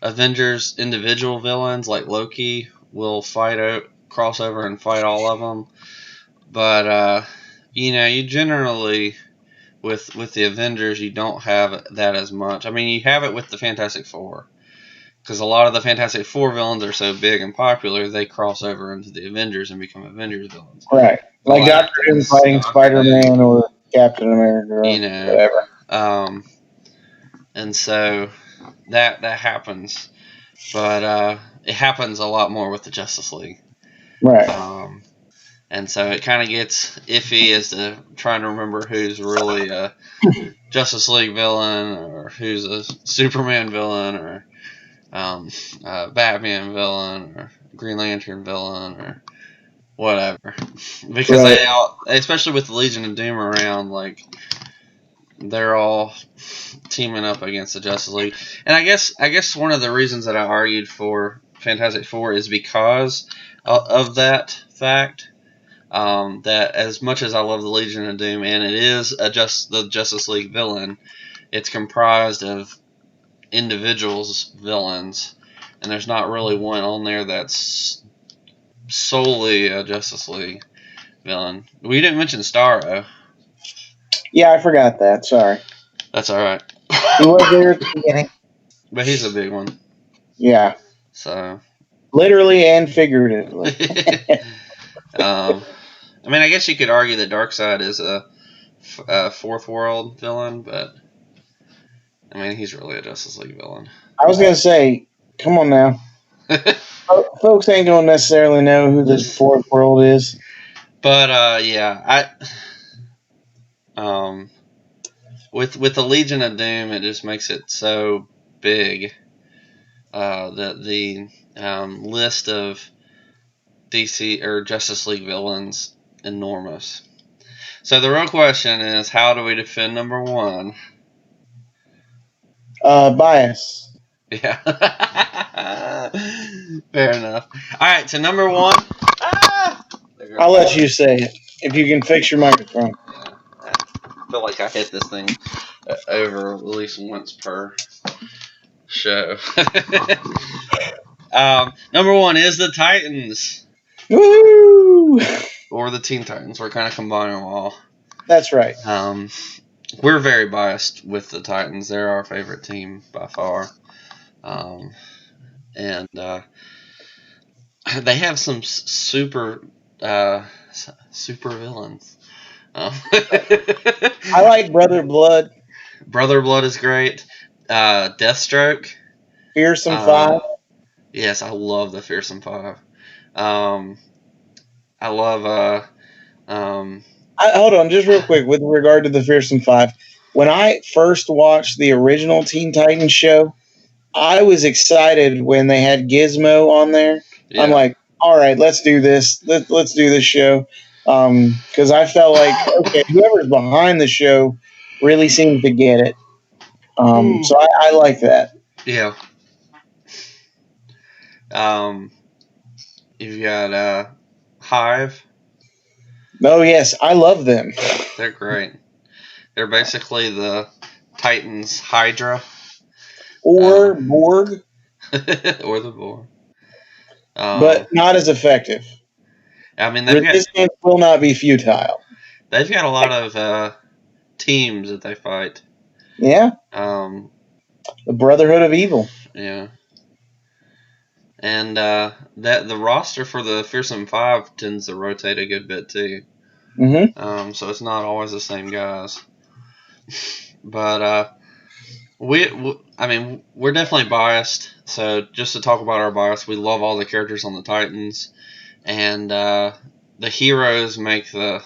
Avengers individual villains, like Loki, will cross over and fight all of them. But you generally with the Avengers, you don't have that as much. I mean, you have it with the Fantastic Four, because a lot of the Fantastic Four villains are so big and popular, they cross over into the Avengers and become Avengers villains. Right. Like Doctor Doom fighting Spider-Man or Captain America or whatever. And so that happens, but it happens a lot more with the Justice League. Right. And so it kind of gets iffy as to trying to remember who's really a Justice League villain or who's a Superman villain or a Batman villain or Green Lantern villain or whatever. Because Right. they all, especially with the Legion of Doom around, like they're all teaming up against the Justice League. And I guess one of the reasons that I argued for Fantastic Four is because of that fact. That as much as I love the Legion of Doom, and it is the Justice League villain, it's comprised of individuals villains, and there's not really one on there that's solely a Justice League villain. We didn't mention Starro. Yeah, I forgot that. Sorry. That's all right. He was there at the beginning. But he's a big one. Yeah. So. Literally and figuratively. I mean, I guess you could argue that Darkseid is a fourth world villain, but I mean, he's really a Justice League villain. I was going to say, come on now. Folks ain't going to necessarily know who the fourth world is. But, yeah, with the Legion of Doom, it just makes it so big. The list of DC or Justice League villains enormous. So the real question is, how do we defend number one? Bias. Yeah. Fair enough. All right, so number one. I'll let you say it if you can fix your microphone. Yeah, I feel like I hit this thing over at least once per show. Number one is the Titans. Woo! Or the Teen Titans. We're kind of combining them all. That's right. We're very biased with the Titans. They're our favorite team by far. And they have some super villains. I like Brother Blood. Brother Blood is great. Deathstroke. Fearsome Five. Yes, I love the Fearsome Five. I love. Hold on, just real quick with regard to the Fearsome Five. When I first watched the original Teen Titans show, I was excited when they had Gizmo on there. Yeah. I'm like, all right, let's do this. Let's do this show. Because I felt like, okay, whoever's behind the show really seems to get it. So I like that. Yeah. You've got Hive. Oh, yes. I love them. They're great. They're basically the Titans Hydra. Or Borg. Or the Borg. But not as effective. I mean, resistance will not be futile. They've got a lot of teams that they fight. Yeah. The Brotherhood of Evil. Yeah. And that the roster for the Fearsome Five tends to rotate a good bit too. Mm-hmm. So it's not always the same guys. But I mean, we're definitely biased. So just to talk about our bias, we love all the characters on the Titans, and the heroes make the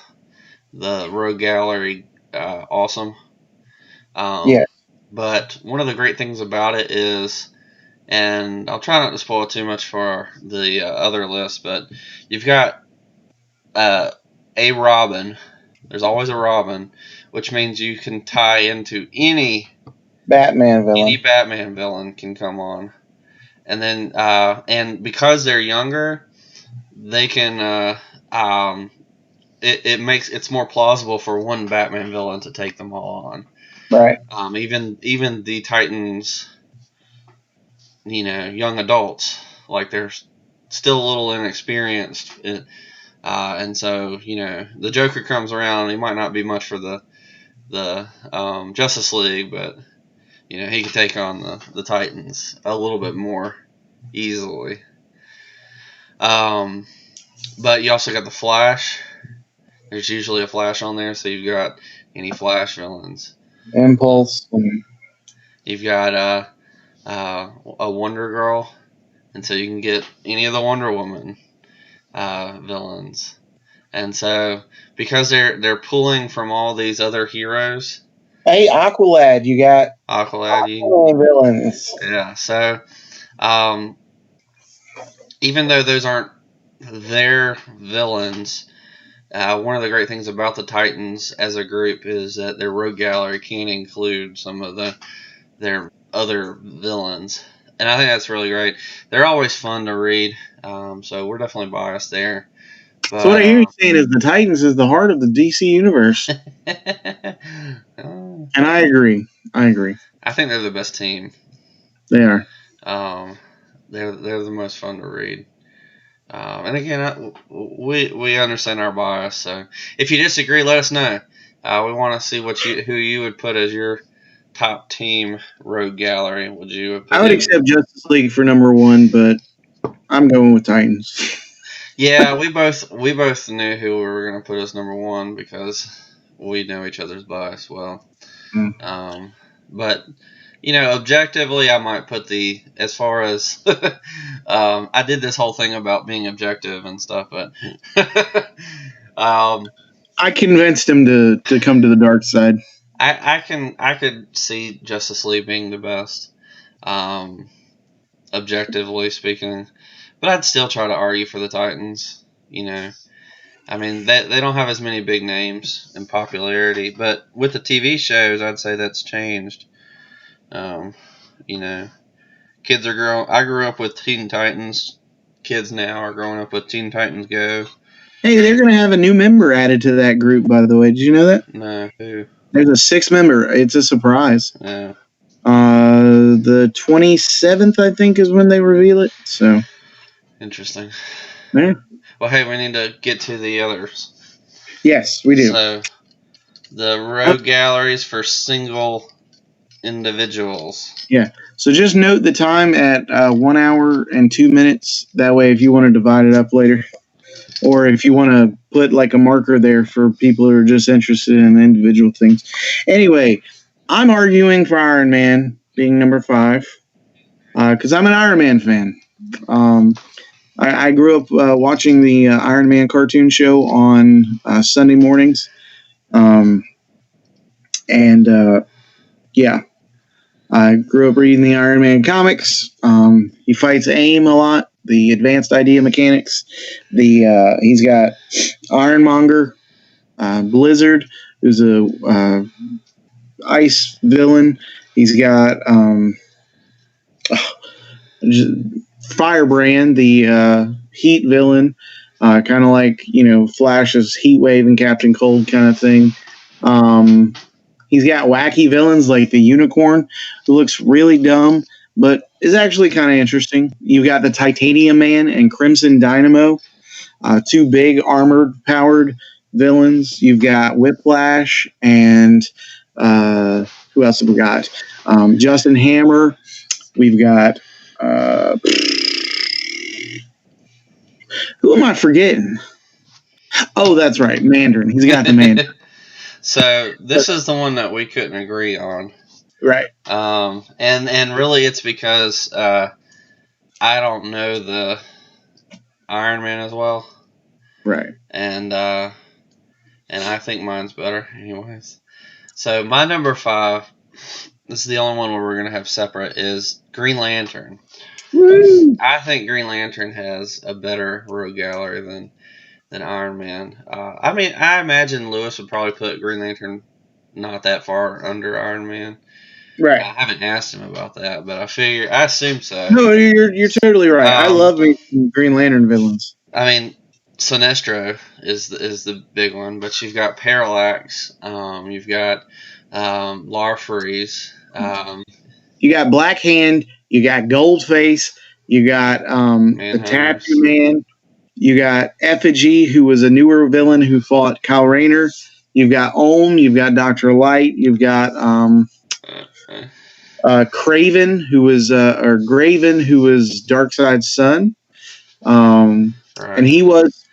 Rogue Gallery awesome. Yeah. But one of the great things about it is, and I'll try not to spoil too much for the other list, but you've got a Robin. There's always a Robin, which means you can tie into any Batman villain. Any Batman villain can come on, and then and because they're younger, they can it's more plausible for one Batman villain to take them all on. Right. Even the Titans, young adults, like they're still a little inexperienced, and so the Joker comes around. He might not be much for the Justice League, but he can take on the Titans a little bit more easily. But you also got the Flash. There's usually a Flash on there, so you've got any Flash villains. Impulse. You've got a Wonder Girl, and so you can get any of the Wonder Woman villains. And so because they're pulling from all these other heroes, Hey, Aqualad, you got Aqualad, villains. yeah. So um, even though those aren't their villains, one of the great things about the Titans as a group is that their rogue gallery can include some of their other villains, and I think that's really great. They're always fun to read, so we're definitely biased there. So what I hear you But saying is the Titans is the heart of the DC universe, oh, and I agree. I think they're the best team. They are. Um, they're the most fun to read. And again, we understand our bias. So if you disagree, let us know. We want to see who you would put as your top team rogue gallery. Would you have put I would accept Justice League for number one, but I'm going with Titans. Yeah, we both knew who we were going to put as number one because we know each other's bias well. Mm. But objectively, I might put as far as I did this whole thing about being objective and stuff, but I convinced him to come to the dark side. I could see Justice League being the best, objectively speaking, but I'd still try to argue for the Titans. I mean, they don't have as many big names in popularity, but with the TV shows, I'd say that's changed. Um, kids are growing. I grew up with Teen Titans. Kids now are growing up with Teen Titans Go. Hey, they're going to have a new member added to that group, by the way. Did you know that? No, who? There's a sixth member. It's a surprise. No. The 27th, I think, is when they reveal it. So Interesting. yeah. Well, hey, we need to get to the others. Yes, we do. So the rogue galleries for single individuals. Yeah. So just note the time at 1 hour and 2 minutes. That way, if you want to divide it up later, or if you want to put like a marker there for people who are just interested in individual things. Anyway, I'm arguing for Iron Man being number 5 because I'm an Iron Man fan. I grew up watching the Iron Man cartoon show on Sunday mornings. Yeah, I grew up reading the Iron Man comics. He fights AIM a lot, the Advanced Idea Mechanics. He's got Ironmonger, Blizzard, who's a ice villain. He's got Firebrand, the heat villain, kind of like Flash's Heat Wave and Captain Cold kind of thing. He's got wacky villains like the Unicorn, who looks really dumb, but is actually kind of interesting. You've got the Titanium Man and Crimson Dynamo, two big armored powered villains. You've got Whiplash and who else have we got? Justin Hammer. We've got who am I forgetting? Oh, that's right, Mandarin. He's got the Mandarin. So this is the one that we couldn't agree on, right? And really, it's because I don't know the Iron Man as well, right? And I think mine's better, anyways. So my number 5, this is the only one where we're gonna have separate, is Green Lantern. Woo! I think Green Lantern has a better rogue gallery than Iron Man. I mean, I imagine Lewis would probably put Green Lantern not that far under Iron Man. Right. I haven't asked him about that, but I assume so. No, you're totally right. I love Green Lantern villains. I mean, Sinestro is the big one, but you've got Parallax. You've got Larfreeze. You got Black Hand. You got Goldface. You got the Tattoo Man. You got Effigy, who was a newer villain who fought Kyle Rayner. You've got Ohm. You've got Dr. Light. You've got Craven, who was or Graven, who was Darkseid's son. Right. And he was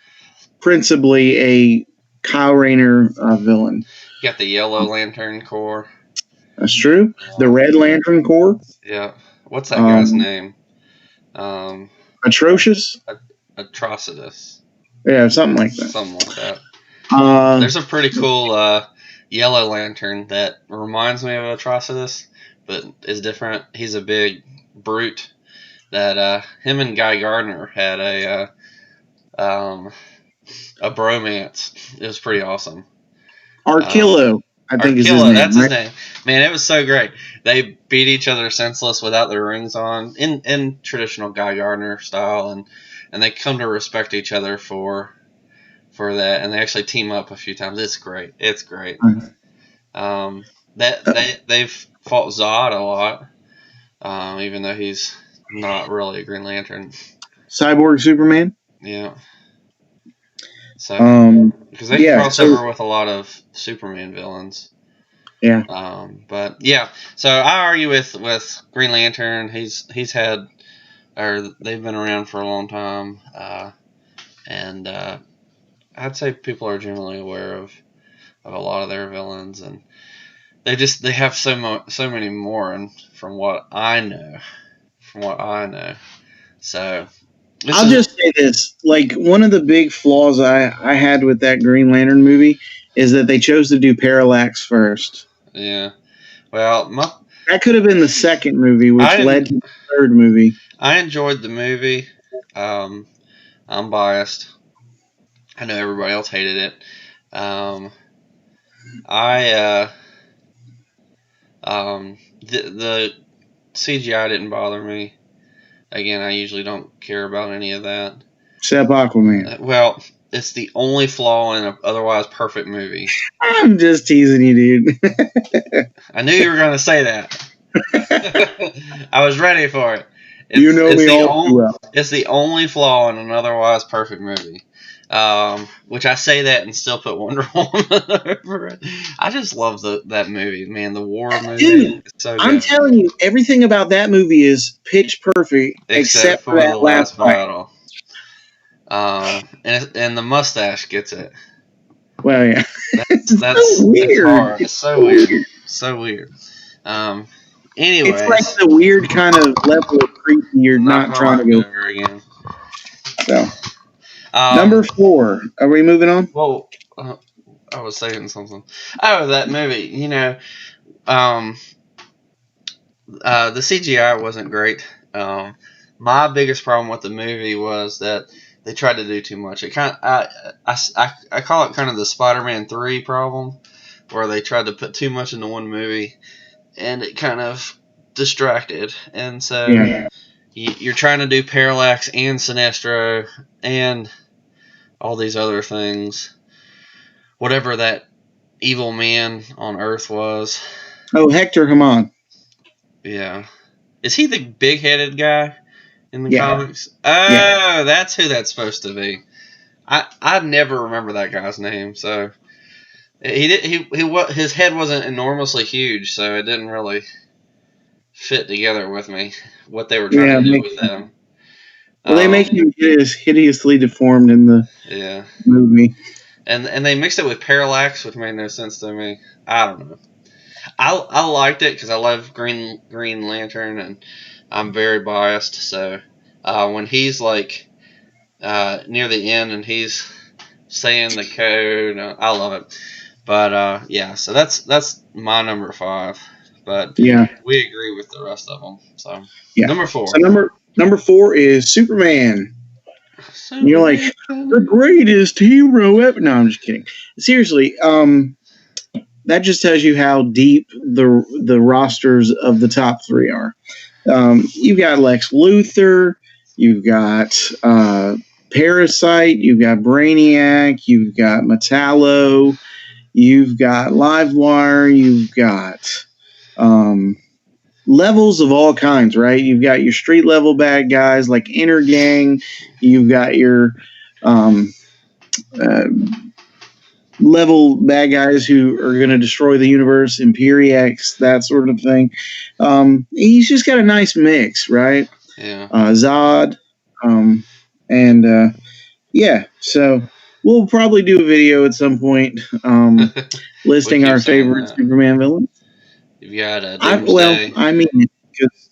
principally a Kyle Rayner villain. You got the Yellow Lantern Corps. That's true. The Red Lantern Corps. Yeah. What's that guy's name? Atrocious. Atrocitus. Yeah, something like that. Something like that. There's a pretty cool Yellow Lantern that reminds me of Atrocitus, but is different. He's a big brute that him and Guy Gardner had a bromance. It was pretty awesome. Arkillo, I think is his name. That's his name. Man, it was so great. They beat each other senseless without their rings on, in traditional Guy Gardner style, and they come to respect each other for that, and they actually team up a few times. It's great. It's great. They've fought Zod a lot, even though he's not really a Green Lantern. Cyborg Superman. Yeah. So because they cross over with a lot of Superman villains. Yeah. But yeah, so I argue with Green Lantern. They've been around for a long time, and I'd say people are generally aware of a lot of their villains, and they have so many more, and from what I know, so. I'll just say this: like, one of the big flaws I had with that Green Lantern movie is that they chose to do Parallax first. Yeah. Well, that could have been the second movie, which led to the third movie. I enjoyed the movie. I'm biased. I know everybody else hated it. The CGI didn't bother me. Again, I usually don't care about any of that. Except Aquaman. Well, it's the only flaw in an otherwise perfect movie. I'm just teasing you, dude. I knew you were going to say that. I was ready for it. It's the only flaw in an otherwise perfect movie. Which I say that and still put Wonder Woman over it. I just love that movie, man. The war movie. Dude, so good. I'm telling you, everything about that movie is pitch perfect, except for that last battle. And the mustache gets it. Well, yeah. That's so weird. It's so weird. So weird. Anyway, it's like the weird kind of level of creepy you're not trying to go over again. So, number 4. Are we moving on? Well, I was saying something. Oh, that movie. The CGI wasn't great. My biggest problem with the movie was that they tried to do too much. It kind of, I call it kind of the Spider-Man 3 problem, where they tried to put too much into one movie, and it kind of distracted. And so you're trying to do Parallax and Sinestro and all these other things. Whatever that evil man on Earth was. Oh, Hector Hamon. Yeah. Is he the big-headed guy in the comics? Oh, that's who that's supposed to be. I never remember that guy's name, so his head wasn't enormously huge, so it didn't really fit together with me what they were trying to do with them. Well, they make him hideously deformed in the movie, and they mixed it with Parallax, which made no sense to me. I don't know. I liked it because I love Green Lantern, and I'm very biased. So when he's like near the end and he's saying the code, I love it. But so that's my number 5. But we agree with the rest of them. So number 4. So number 4 is Superman. And you're like, the greatest hero ever. No, I'm just kidding. Seriously, that just tells you how deep the rosters of the top 3 are. You've got Lex Luthor, you've got Parasite, you've got Brainiac, you've got Metallo, you've got Livewire, you've got levels of all kinds, right? You've got your street level bad guys like Inner Gang, you've got your level bad guys who are going to destroy the universe, Imperiex, that sort of thing. He's just got a nice mix, right? Yeah. Zod, so we'll probably do a video at some point listing our favorite Superman villains. You've got Doomsday. I mean, because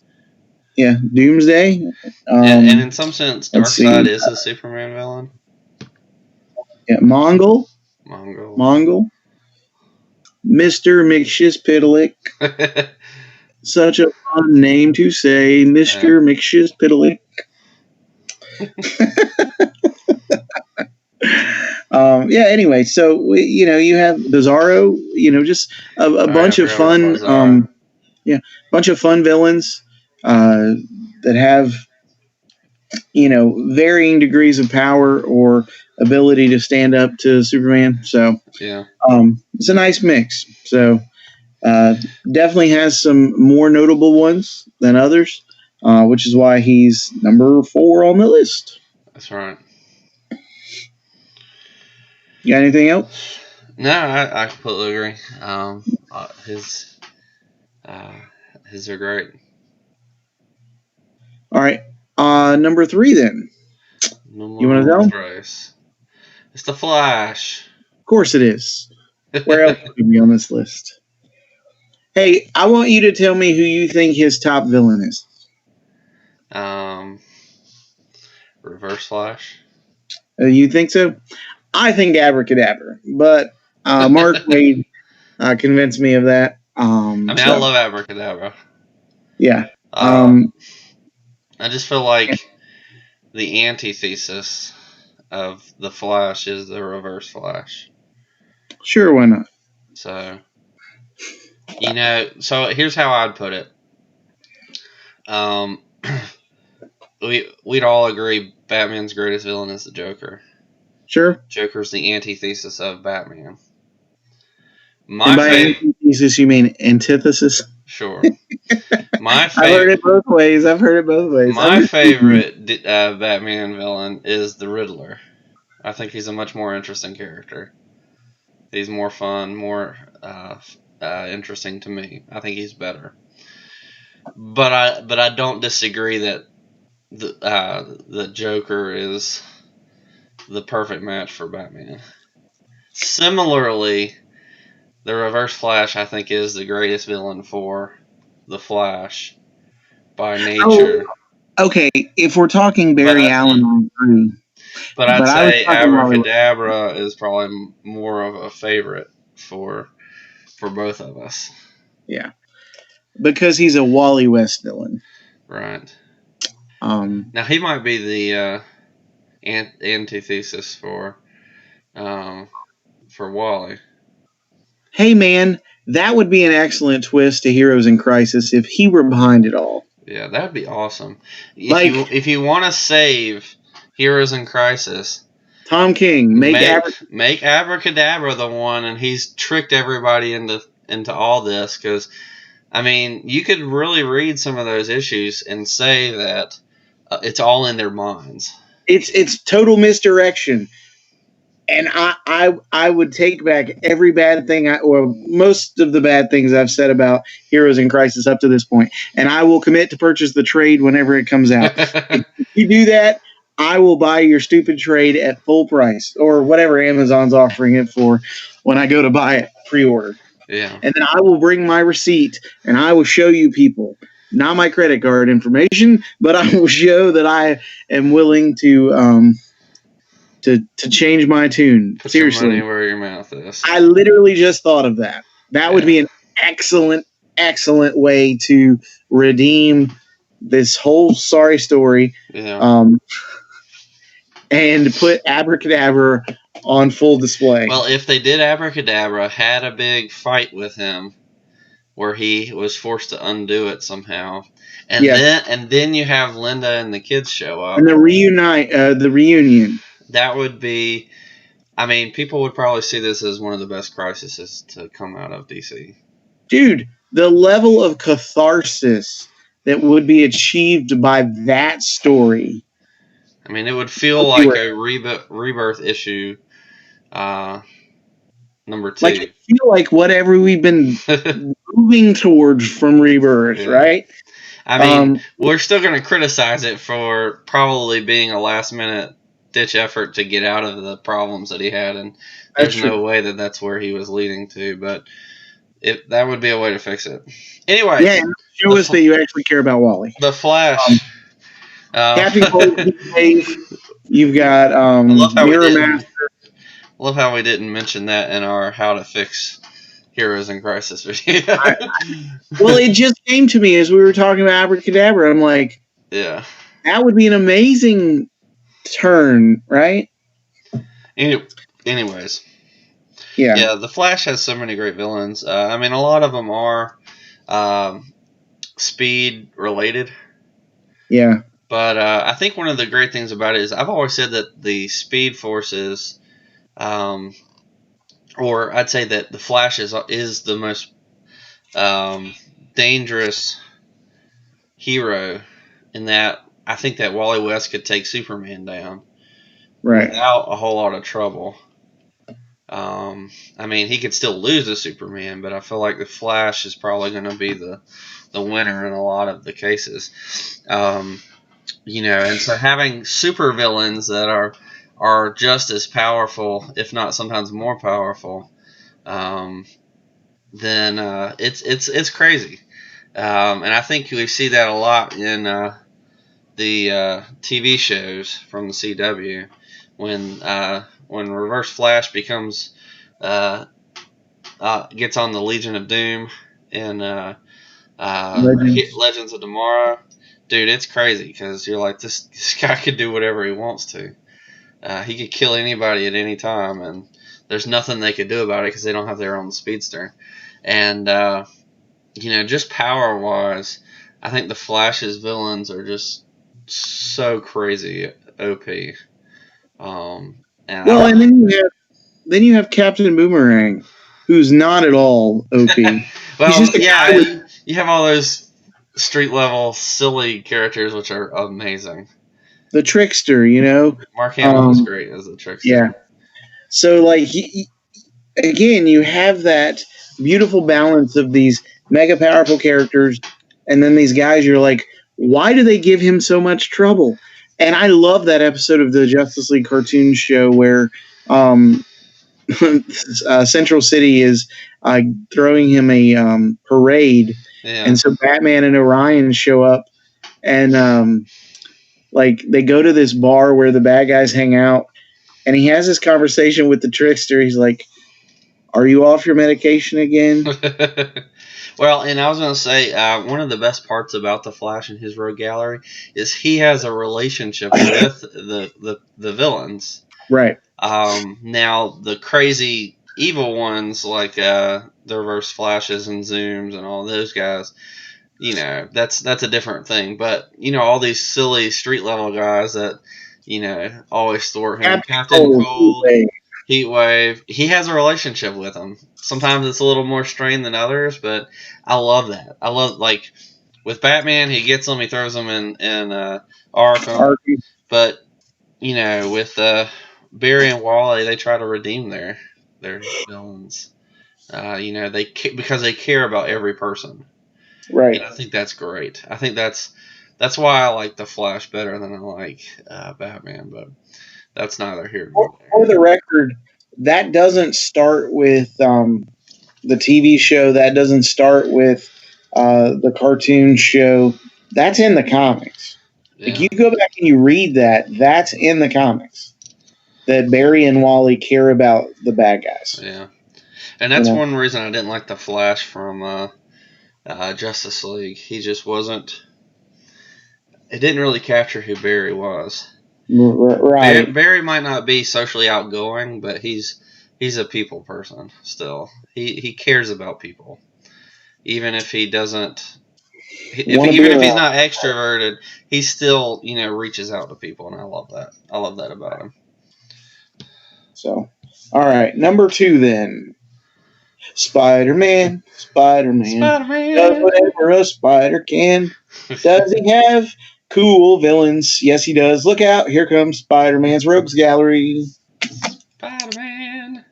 Yeah, Doomsday. And in some sense, Let's see. Darkseid is a Superman villain. Yeah, Mongol. Mongol. Mongol. Mr. McShispitalik. Such a fun name to say, Mr. McShispitalik. Yeah. Anyway, so you have Bizarro. Just a bunch of fun. Bunch of fun villains that have varying degrees of power or ability to stand up to Superman. So yeah, it's a nice mix. So definitely has some more notable ones than others, which is why he's number 4 on the list. That's right. You got anything else? No, I completely agree. His are great. All right. Number 3 then. You want to tell? It's the Flash. Of course it is. Where else would be on this list? Hey, I want you to tell me who you think his top villain is. Reverse Flash. You think so? I think Abracadabra, but Mark Wade convinced me of that. I love Abracadabra. Yeah. I just feel like the antithesis of the Flash is the Reverse Flash. Sure, why not? So, so here's how I'd put it. We'd all agree Batman's greatest villain is the Joker. Sure. Joker's the antithesis of Batman. And by antithesis, you mean antithesis? Sure. I've heard it both ways. My favorite Batman villain is the Riddler. I think he's a much more interesting character. He's more fun, more interesting to me. I think he's better. But I don't disagree that the Joker is the perfect match for Batman. Similarly, the Reverse Flash, I think, is the greatest villain for the Flash by nature. Oh, okay, if we're talking Barry Allen, I agree. But I'd say Abracadabra is probably more of a favorite for both of us. Yeah, because he's a Wally West villain. Right. Now he might be the antithesis for Wally. Hey man, that would be an excellent twist to Heroes in Crisis if he were behind it all. Yeah, that'd be awesome. If you want to save Heroes in Crisis, Tom King, make Abracadabra the one, and he's tricked everybody into all this. Because, I mean, you could really read some of those issues and say that it's all in their minds. It's total misdirection. And I would take back every bad thing, or most of the bad things I've said about Heroes in Crisis up to this point. And I will commit to purchase the trade whenever it comes out. If you do that, I will buy your stupid trade at full price, or whatever Amazon's offering it for when I go to buy it pre-order. Yeah. And then I will bring my receipt, and I will show you people, not my credit card information, but I will show that I am willing to change my tune. Put Seriously. your money where your mouth is. I literally just thought of that. That would be an excellent, excellent way to redeem this whole sorry story. Yeah. And put Abracadabra on full display. Well, if they did Abracadabra, had a big fight with him where he was forced to undo it somehow. And then you have Linda and the kids show up. And the reunion. That would be, I mean, people would probably see this as one of the best crises to come out of DC. Dude, the level of catharsis that would be achieved by that story. I mean, it would feel like a rebirth issue number 2. Like, I feel like whatever we've been moving towards from Rebirth, right? I mean, we're still going to criticize it for probably being a last-minute ditch effort to get out of the problems that he had, and there's no way that's where he was leading to, but that would be a way to fix it. Anyway. Yeah, show us that you actually care about Wally. the Um, Flash. Captain Cold, Heat Wave. You've got I love how we Mirror didn't. Master. Love how we didn't mention that in our how to fix Heroes in Crisis video. Well, it just came to me as we were talking about Abracadabra. I'm like, yeah. that would be an amazing turn, right? Anyways, Yeah. yeah, the Flash has so many great villains. I mean, a lot of them are speed related. Yeah. But I think one of the great things about it is I've always said that the Speed Force is, or I'd say that the Flash is the most dangerous hero in that I think that Wally West could take Superman down Right. without a whole lot of trouble. I mean, he could still lose to Superman, but I feel like the Flash is probably going to be the winner in a lot of the cases. And so having super villains that are just as powerful, if not sometimes more powerful, then it's crazy. And I think we see that a lot in the TV shows from the CW when Reverse Flash becomes gets on the Legion of Doom and Legends. Legends of Tomorrow. Dude, it's crazy because you're like this guy could do whatever he wants to. He could kill anybody at any time, and there's nothing they could do about it because they don't have their own speedster. And just power wise, I think the Flash's villains are just so crazy OP. And I Well, don't. and then you have Captain Boomerang, who's not at all OP. He's Well, just a yeah, guy with you have all those street level silly characters which are amazing. the trickster, you know. Mark Hamill is great as a trickster. Yeah. So like again, you have that beautiful balance of these mega powerful characters, and then these guys. You're like, why do they give him so much trouble? And I love that episode of the Justice League cartoon show where Central City is throwing him a parade, Yeah. and so Batman and Orion show up, and like they go to this bar where the bad guys hang out, and he has this conversation with the trickster. He's like, "Are you off your medication again?" Well, and I was going to say one of the best parts about the Flash and his rogue gallery is he has a relationship with the villains. Right. Now the crazy evil ones like the Reverse Flashes and Zooms and all those guys, that's a different thing. But all these silly street level guys that always thwart him, Captain Cold, Heatwave. He has a relationship with them. Sometimes it's a little more strained than others, but I love that. I love like with Batman, he gets them, he throws them in Arkham. But with Barry and Wally, they try to redeem their villains. Because they care about every person. Right. And I think that's great. I think that's why I like the Flash better than I like Batman. But that's neither here nor there. For the record, that doesn't start with the TV show. That doesn't start with the cartoon show. That's in the comics. Yeah. If you go back and you read that, that's in the comics. That Barry and Wally care about the bad guys. Yeah. And that's one reason I didn't like the Flash from Justice League. He just wasn't. It didn't really capture who Barry was. Right. Barry might not be socially outgoing, but he's a people person still. He cares about people, even if he doesn't. Even if he's not extroverted, he still reaches out to people, and I love that. I love that about him. So, all right, number 2 then. Spider-Man. Does whatever a spider can. Does he have cool villains? Yes, he does. Look out. Here comes Spider-Man's Rogues Gallery. Spider-Man.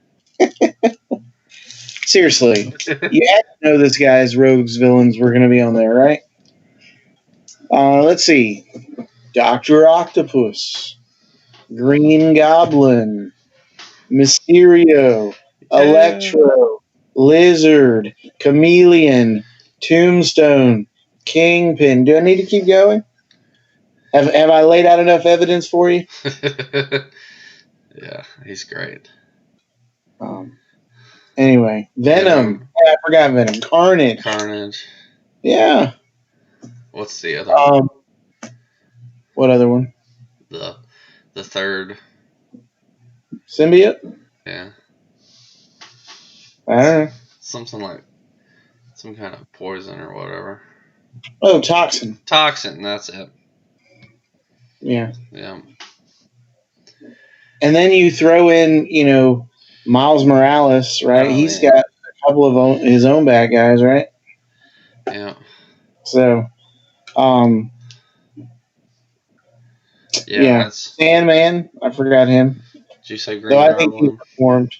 Seriously. You had to know this guy's Rogues villains were going to be on there, right? Let's see. Dr. Octopus. Green Goblin. Mysterio. Electro. Lizard. Chameleon. Tombstone. Kingpin. Do I need to keep going? Have I laid out enough evidence for you? Yeah, he's great. Anyway, Venom. Yeah, I forgot Venom. Carnage. Yeah. What's the other one? What other one? The third. Symbiote? Yeah. I don't know. Something like some kind of poison or whatever. Oh, Toxin. Toxin, that's it. Yeah. Yeah. And then you throw in, Miles Morales, right? He's got a couple of his own bad guys, right? Yeah. So, yeah. Sandman. I forgot him. Did you say Green Though Goblin? I think he's reformed.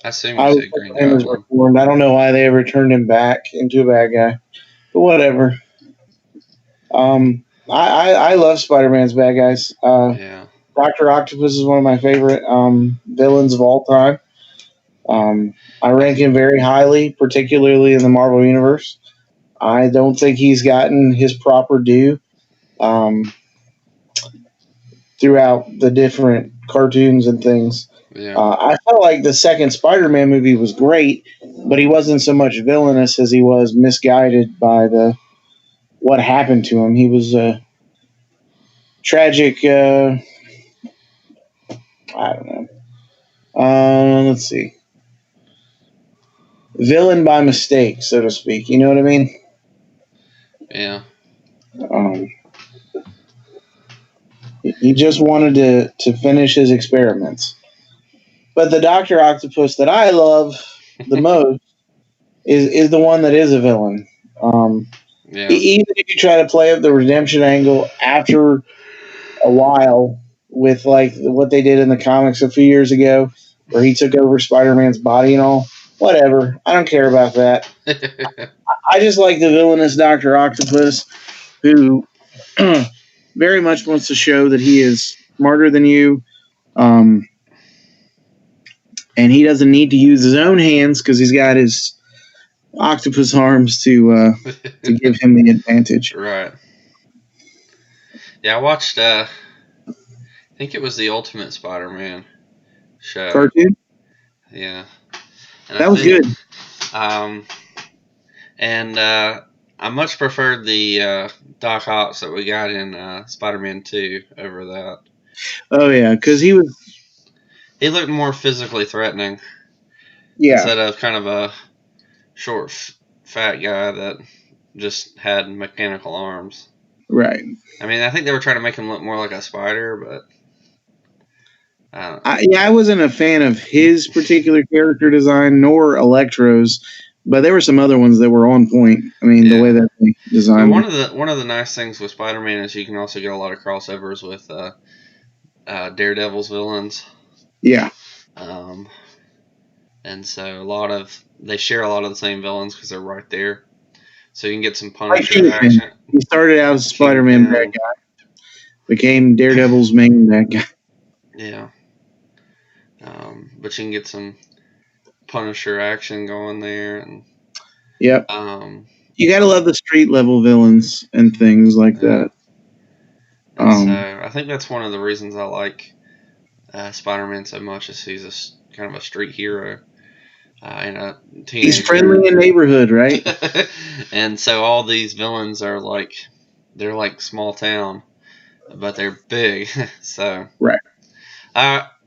I assume you said Green Goblin. Reformed. I don't know why they ever turned him back into a bad guy, but whatever. I love Spider-Man's bad guys. Yeah. Dr. Octopus is one of my favorite villains of all time. I rank him very highly, particularly in the Marvel Universe. I don't think he's gotten his proper due throughout the different cartoons and things. Yeah. I felt like the second Spider-Man movie was great, but he wasn't so much villainous as he was misguided by what happened to him. He was a tragic. I don't know. Let's see. Villain by mistake, so to speak. You know what I mean? Yeah. He just wanted to finish his experiments. But the Dr. Octopus that I love the most is the one that is a villain. Even if you try to play up the redemption angle after a while with like what they did in the comics a few years ago, where he took over Spider-Man's body and all, whatever. I don't care about that. I just like the villainous Dr. Octopus who very much wants to show that he is smarter than you. And he doesn't need to use his own hands because he's got his octopus arms to give him the advantage. Right. Yeah, I watched. I think it was the Ultimate Spider-Man show. Cartoon. Yeah. And that was good. And I much preferred the Doc Ock that we got in Spider-Man 2 over that. Oh yeah, because he looked more physically threatening. Yeah. Instead of kind of a short, fat guy that just had mechanical arms. Right. I mean, I think they were trying to make him look more like a spider, but I wasn't a fan of his particular character design nor Electro's, but there were some other ones that were on point. I mean, the way that they designed. One of the nice things with Spider-Man is you can also get a lot of crossovers with Daredevil's villains. Yeah. And so they share a lot of the same villains because they're right there. So you can get some Punisher action. He started out as Spider-Man bad guy, became Daredevil's main bad guy. Yeah. But you can get some Punisher action going there, and yep. You gotta love the street level villains and things like that. And so I think that's one of the reasons I like Spider-Man so much, is he's kind of a street hero. And a teenager. He's friendly in neighborhood, right? And so all these villains are they're like small town, but they're big. So right.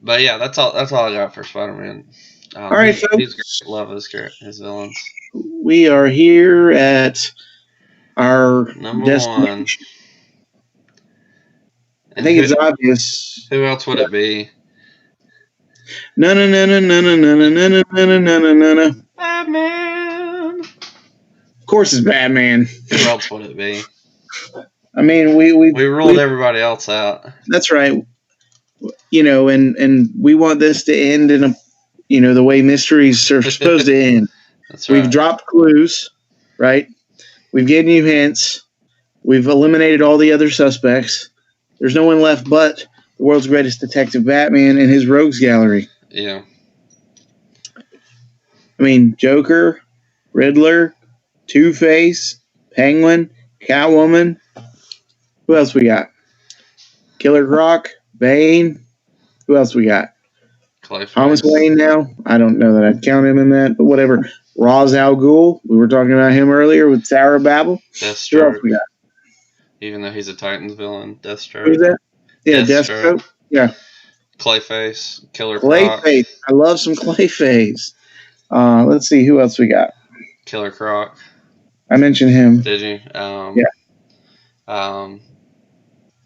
But yeah, that's all I got for Spider-Man. All right, folks. He's great. Love his villains. We are here at our number destination. 1. I think it's obvious. Who else would it be? No. Batman. Of course, it's Batman. Who else would it be? I mean, we ruled everybody else out. That's right. And we want this to end in the way mysteries are supposed to end. That's right. We've dropped clues, right? We've given you hints. We've eliminated all the other suspects. There's no one left but the world's greatest detective, Batman, and his rogues gallery. Yeah. I mean, Joker, Riddler, Two-Face, Penguin, Catwoman. Who else we got? Killer Croc, Bane. Who else we got? Thomas Clayface. Wayne now. I don't know that I'd count him in that, but whatever. Ra's al Ghul. We were talking about him earlier with Sarah Babel. Who else Deathstroke. we got? Even though he's a Titans villain. Who's Deathstroke. that? Yeah, Deathstroke. Deathstroke. Yeah, Clayface. Killer Croc. Clayface. I love some Clayface. Let's see who else we got. Killer Croc. I mentioned him. Did you? Yeah,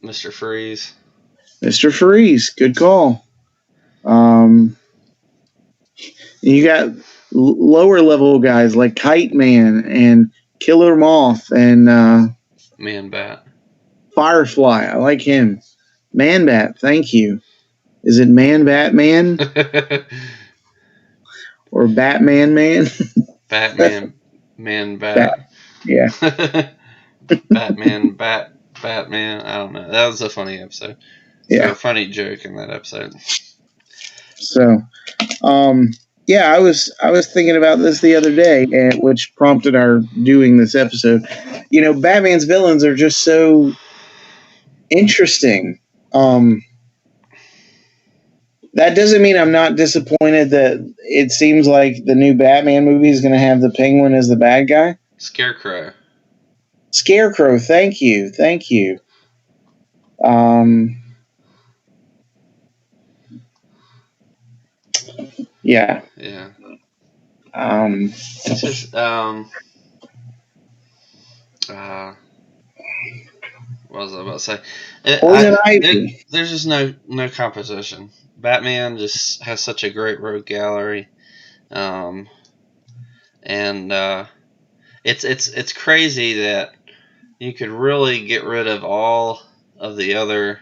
Mr. Freeze. Mr. Freeze. Good call. You got lower level guys like Kite Man and Killer Moth and Man Bat. Firefly. I like him. Man Bat. Thank you. Is it Man Batman or Batman Man? Batman. Man Bat. Bat. Yeah. Batman. I don't know. That was a funny episode. Yeah. A funny joke in that episode. So, yeah, I was thinking about this the other day, which prompted our doing this episode. You know, Batman's villains are just so interesting. That doesn't mean I'm not disappointed that it seems like the new Batman movie is going to have the Penguin as the bad guy. Scarecrow. Scarecrow, thank you. Yeah. Yeah. It's just what was I about to say? Poison Ivy. There's just no competition. Batman just has such a great rogue gallery, and it's crazy that you could really get rid of all of the other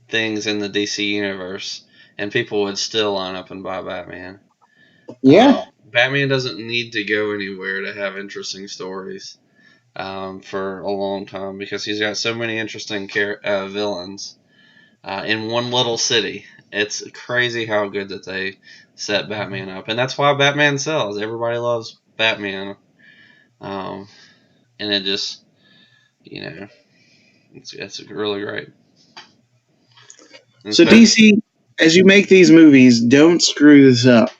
things in the DC universe, and people would still line up and buy Batman. Yeah. Batman doesn't need to go anywhere to have interesting stories for a long time because he's got so many interesting villains in one little city. It's crazy how good that they set Batman up, and that's why Batman sells. Everybody loves Batman, and it just, it's really great. So DC, as you make these movies, don't screw this up.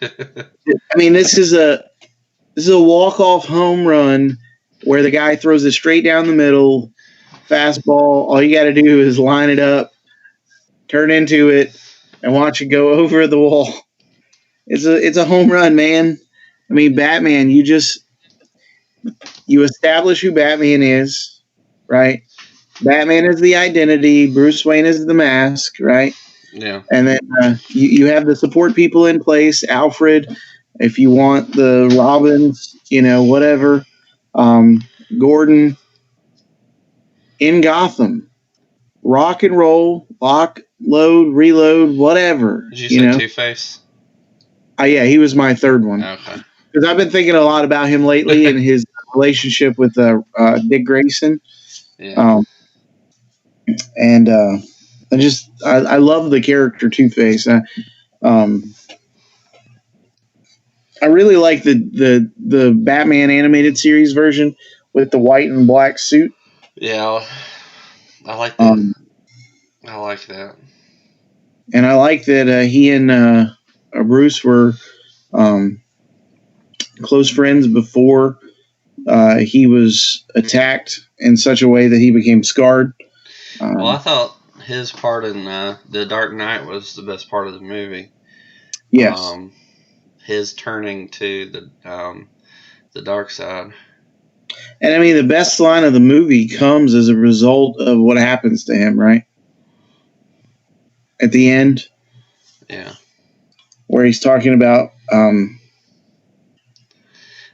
I mean, this is a walk-off home run where the guy throws it straight down the middle, fastball. All you got to do is line it up, turn into it, and watch it go over the wall. It's a home run, man. I mean, Batman, you establish who Batman is, right? Batman is the identity. Bruce Wayne is the mask, right? Yeah. And then you have the support people in place. Alfred, if you want the Robins, whatever. Gordon in Gotham. Rock and roll, lock, load, reload, whatever. Did you say Two-Face? Yeah, he was my third one. Okay. Because I've been thinking a lot about him lately and his relationship with Dick Grayson. Yeah. And I love the character Two-Face. I really like the Batman animated series version with the white and black suit. Yeah, I like that. I like that. And I like that he and Bruce were close friends before he was attacked in such a way that he became scarred. Well, I thought his part in The Dark Knight was the best part of the movie. Yes. His turning to the dark side. And I mean, the best line of the movie comes as a result of what happens to him, right? At the end. Yeah. Where he's talking about.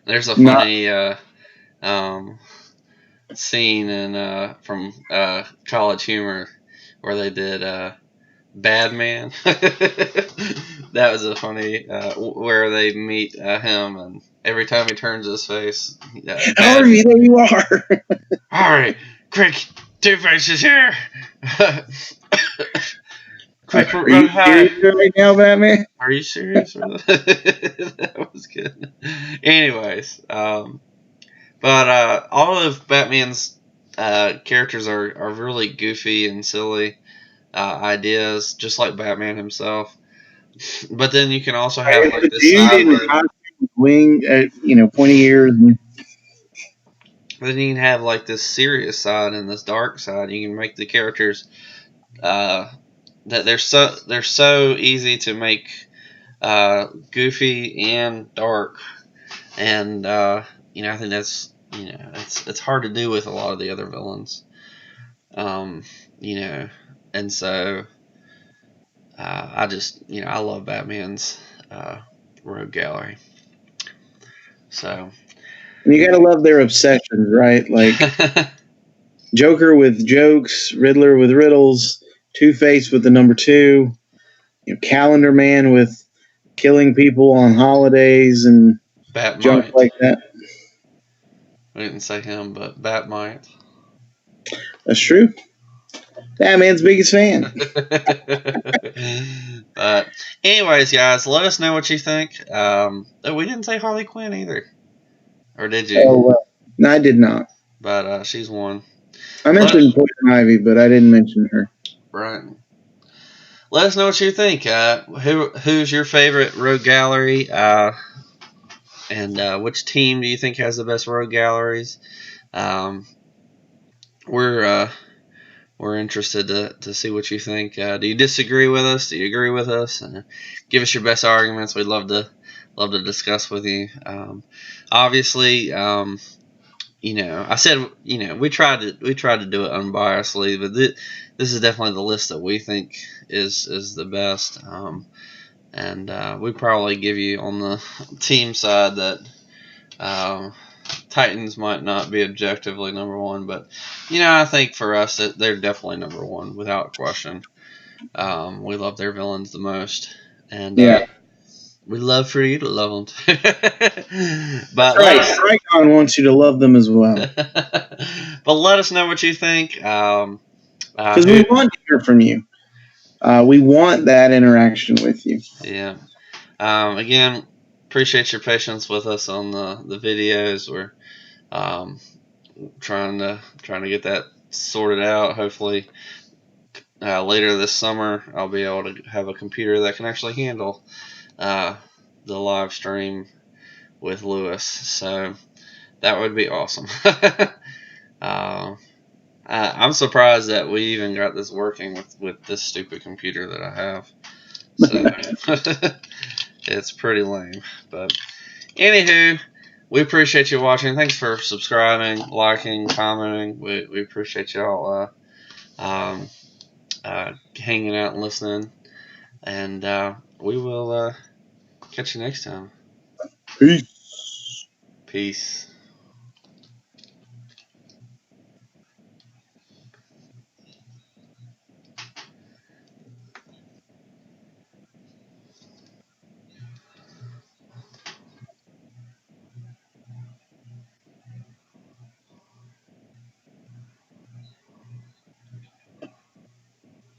There's a funny scene from College Humor where they did Bad Man. That was a funny where they meet him, and every time he turns his face, Harvey, there you are. All right, quick, Two-Face is here. Quick, are you serious right now, Batman? Are you serious? That was good. Anyways, but But all of Batman's characters are really goofy and silly ideas, just like Batman himself. But then you can also have It's like the this dude side in where costume, wing, pointy ears. And then you can have like this serious side and this dark side. You can make the characters uh, that they're so easy to make goofy and dark, and I think that's it's hard to do with a lot of the other villains, um, you know, and so I just I love Batman's uh, rogue gallery. So you gotta love their obsessions, right? Like Joker with jokes, Riddler with riddles, Two Face with the number two, Calendar Man with killing people on holidays and Bat junk might. like that. We didn't say him, but Bat might. That's true. Batman's biggest fan. But anyways, guys, let us know what you think. Oh, we didn't say Harley Quinn either, or did you? Oh, no, I did not. But she's one. I Let mentioned Poison Ivy, but I didn't mention her. right. Let us know what you think. Who's your favorite rogue gallery? And which team do you think has the best rogue galleries? Um, we're we're interested to see what you think. Do you disagree with us? Do you agree with us? Give us your best arguments. We'd love to discuss with you. Obviously, I said we tried to do it unbiasedly, but this is definitely the list that we think is the best. And we probably give you on the team side that um, Titans might not be objectively number one, but I think for us that they're definitely number one without question. We love their villains the most, and Yeah, we'd love for you to love them too. that's but let right. us, Trigon wants you to love them as well but let us know what you think. because we Who? want to hear from you. We want that interaction with you. Yeah. Again, appreciate your patience with us on the videos. We're um, trying to get that sorted out. Hopefully, later this summer, I'll be able to have a computer that can actually handle uh, the live stream with Lewis. So that would be awesome. I'm surprised that we even got this working with this stupid computer that I have. So it's pretty lame. But anywho, we appreciate you watching. Thanks for subscribing, liking, commenting. We appreciate y'all hanging out and listening. And we will catch you next time. Peace. Peace.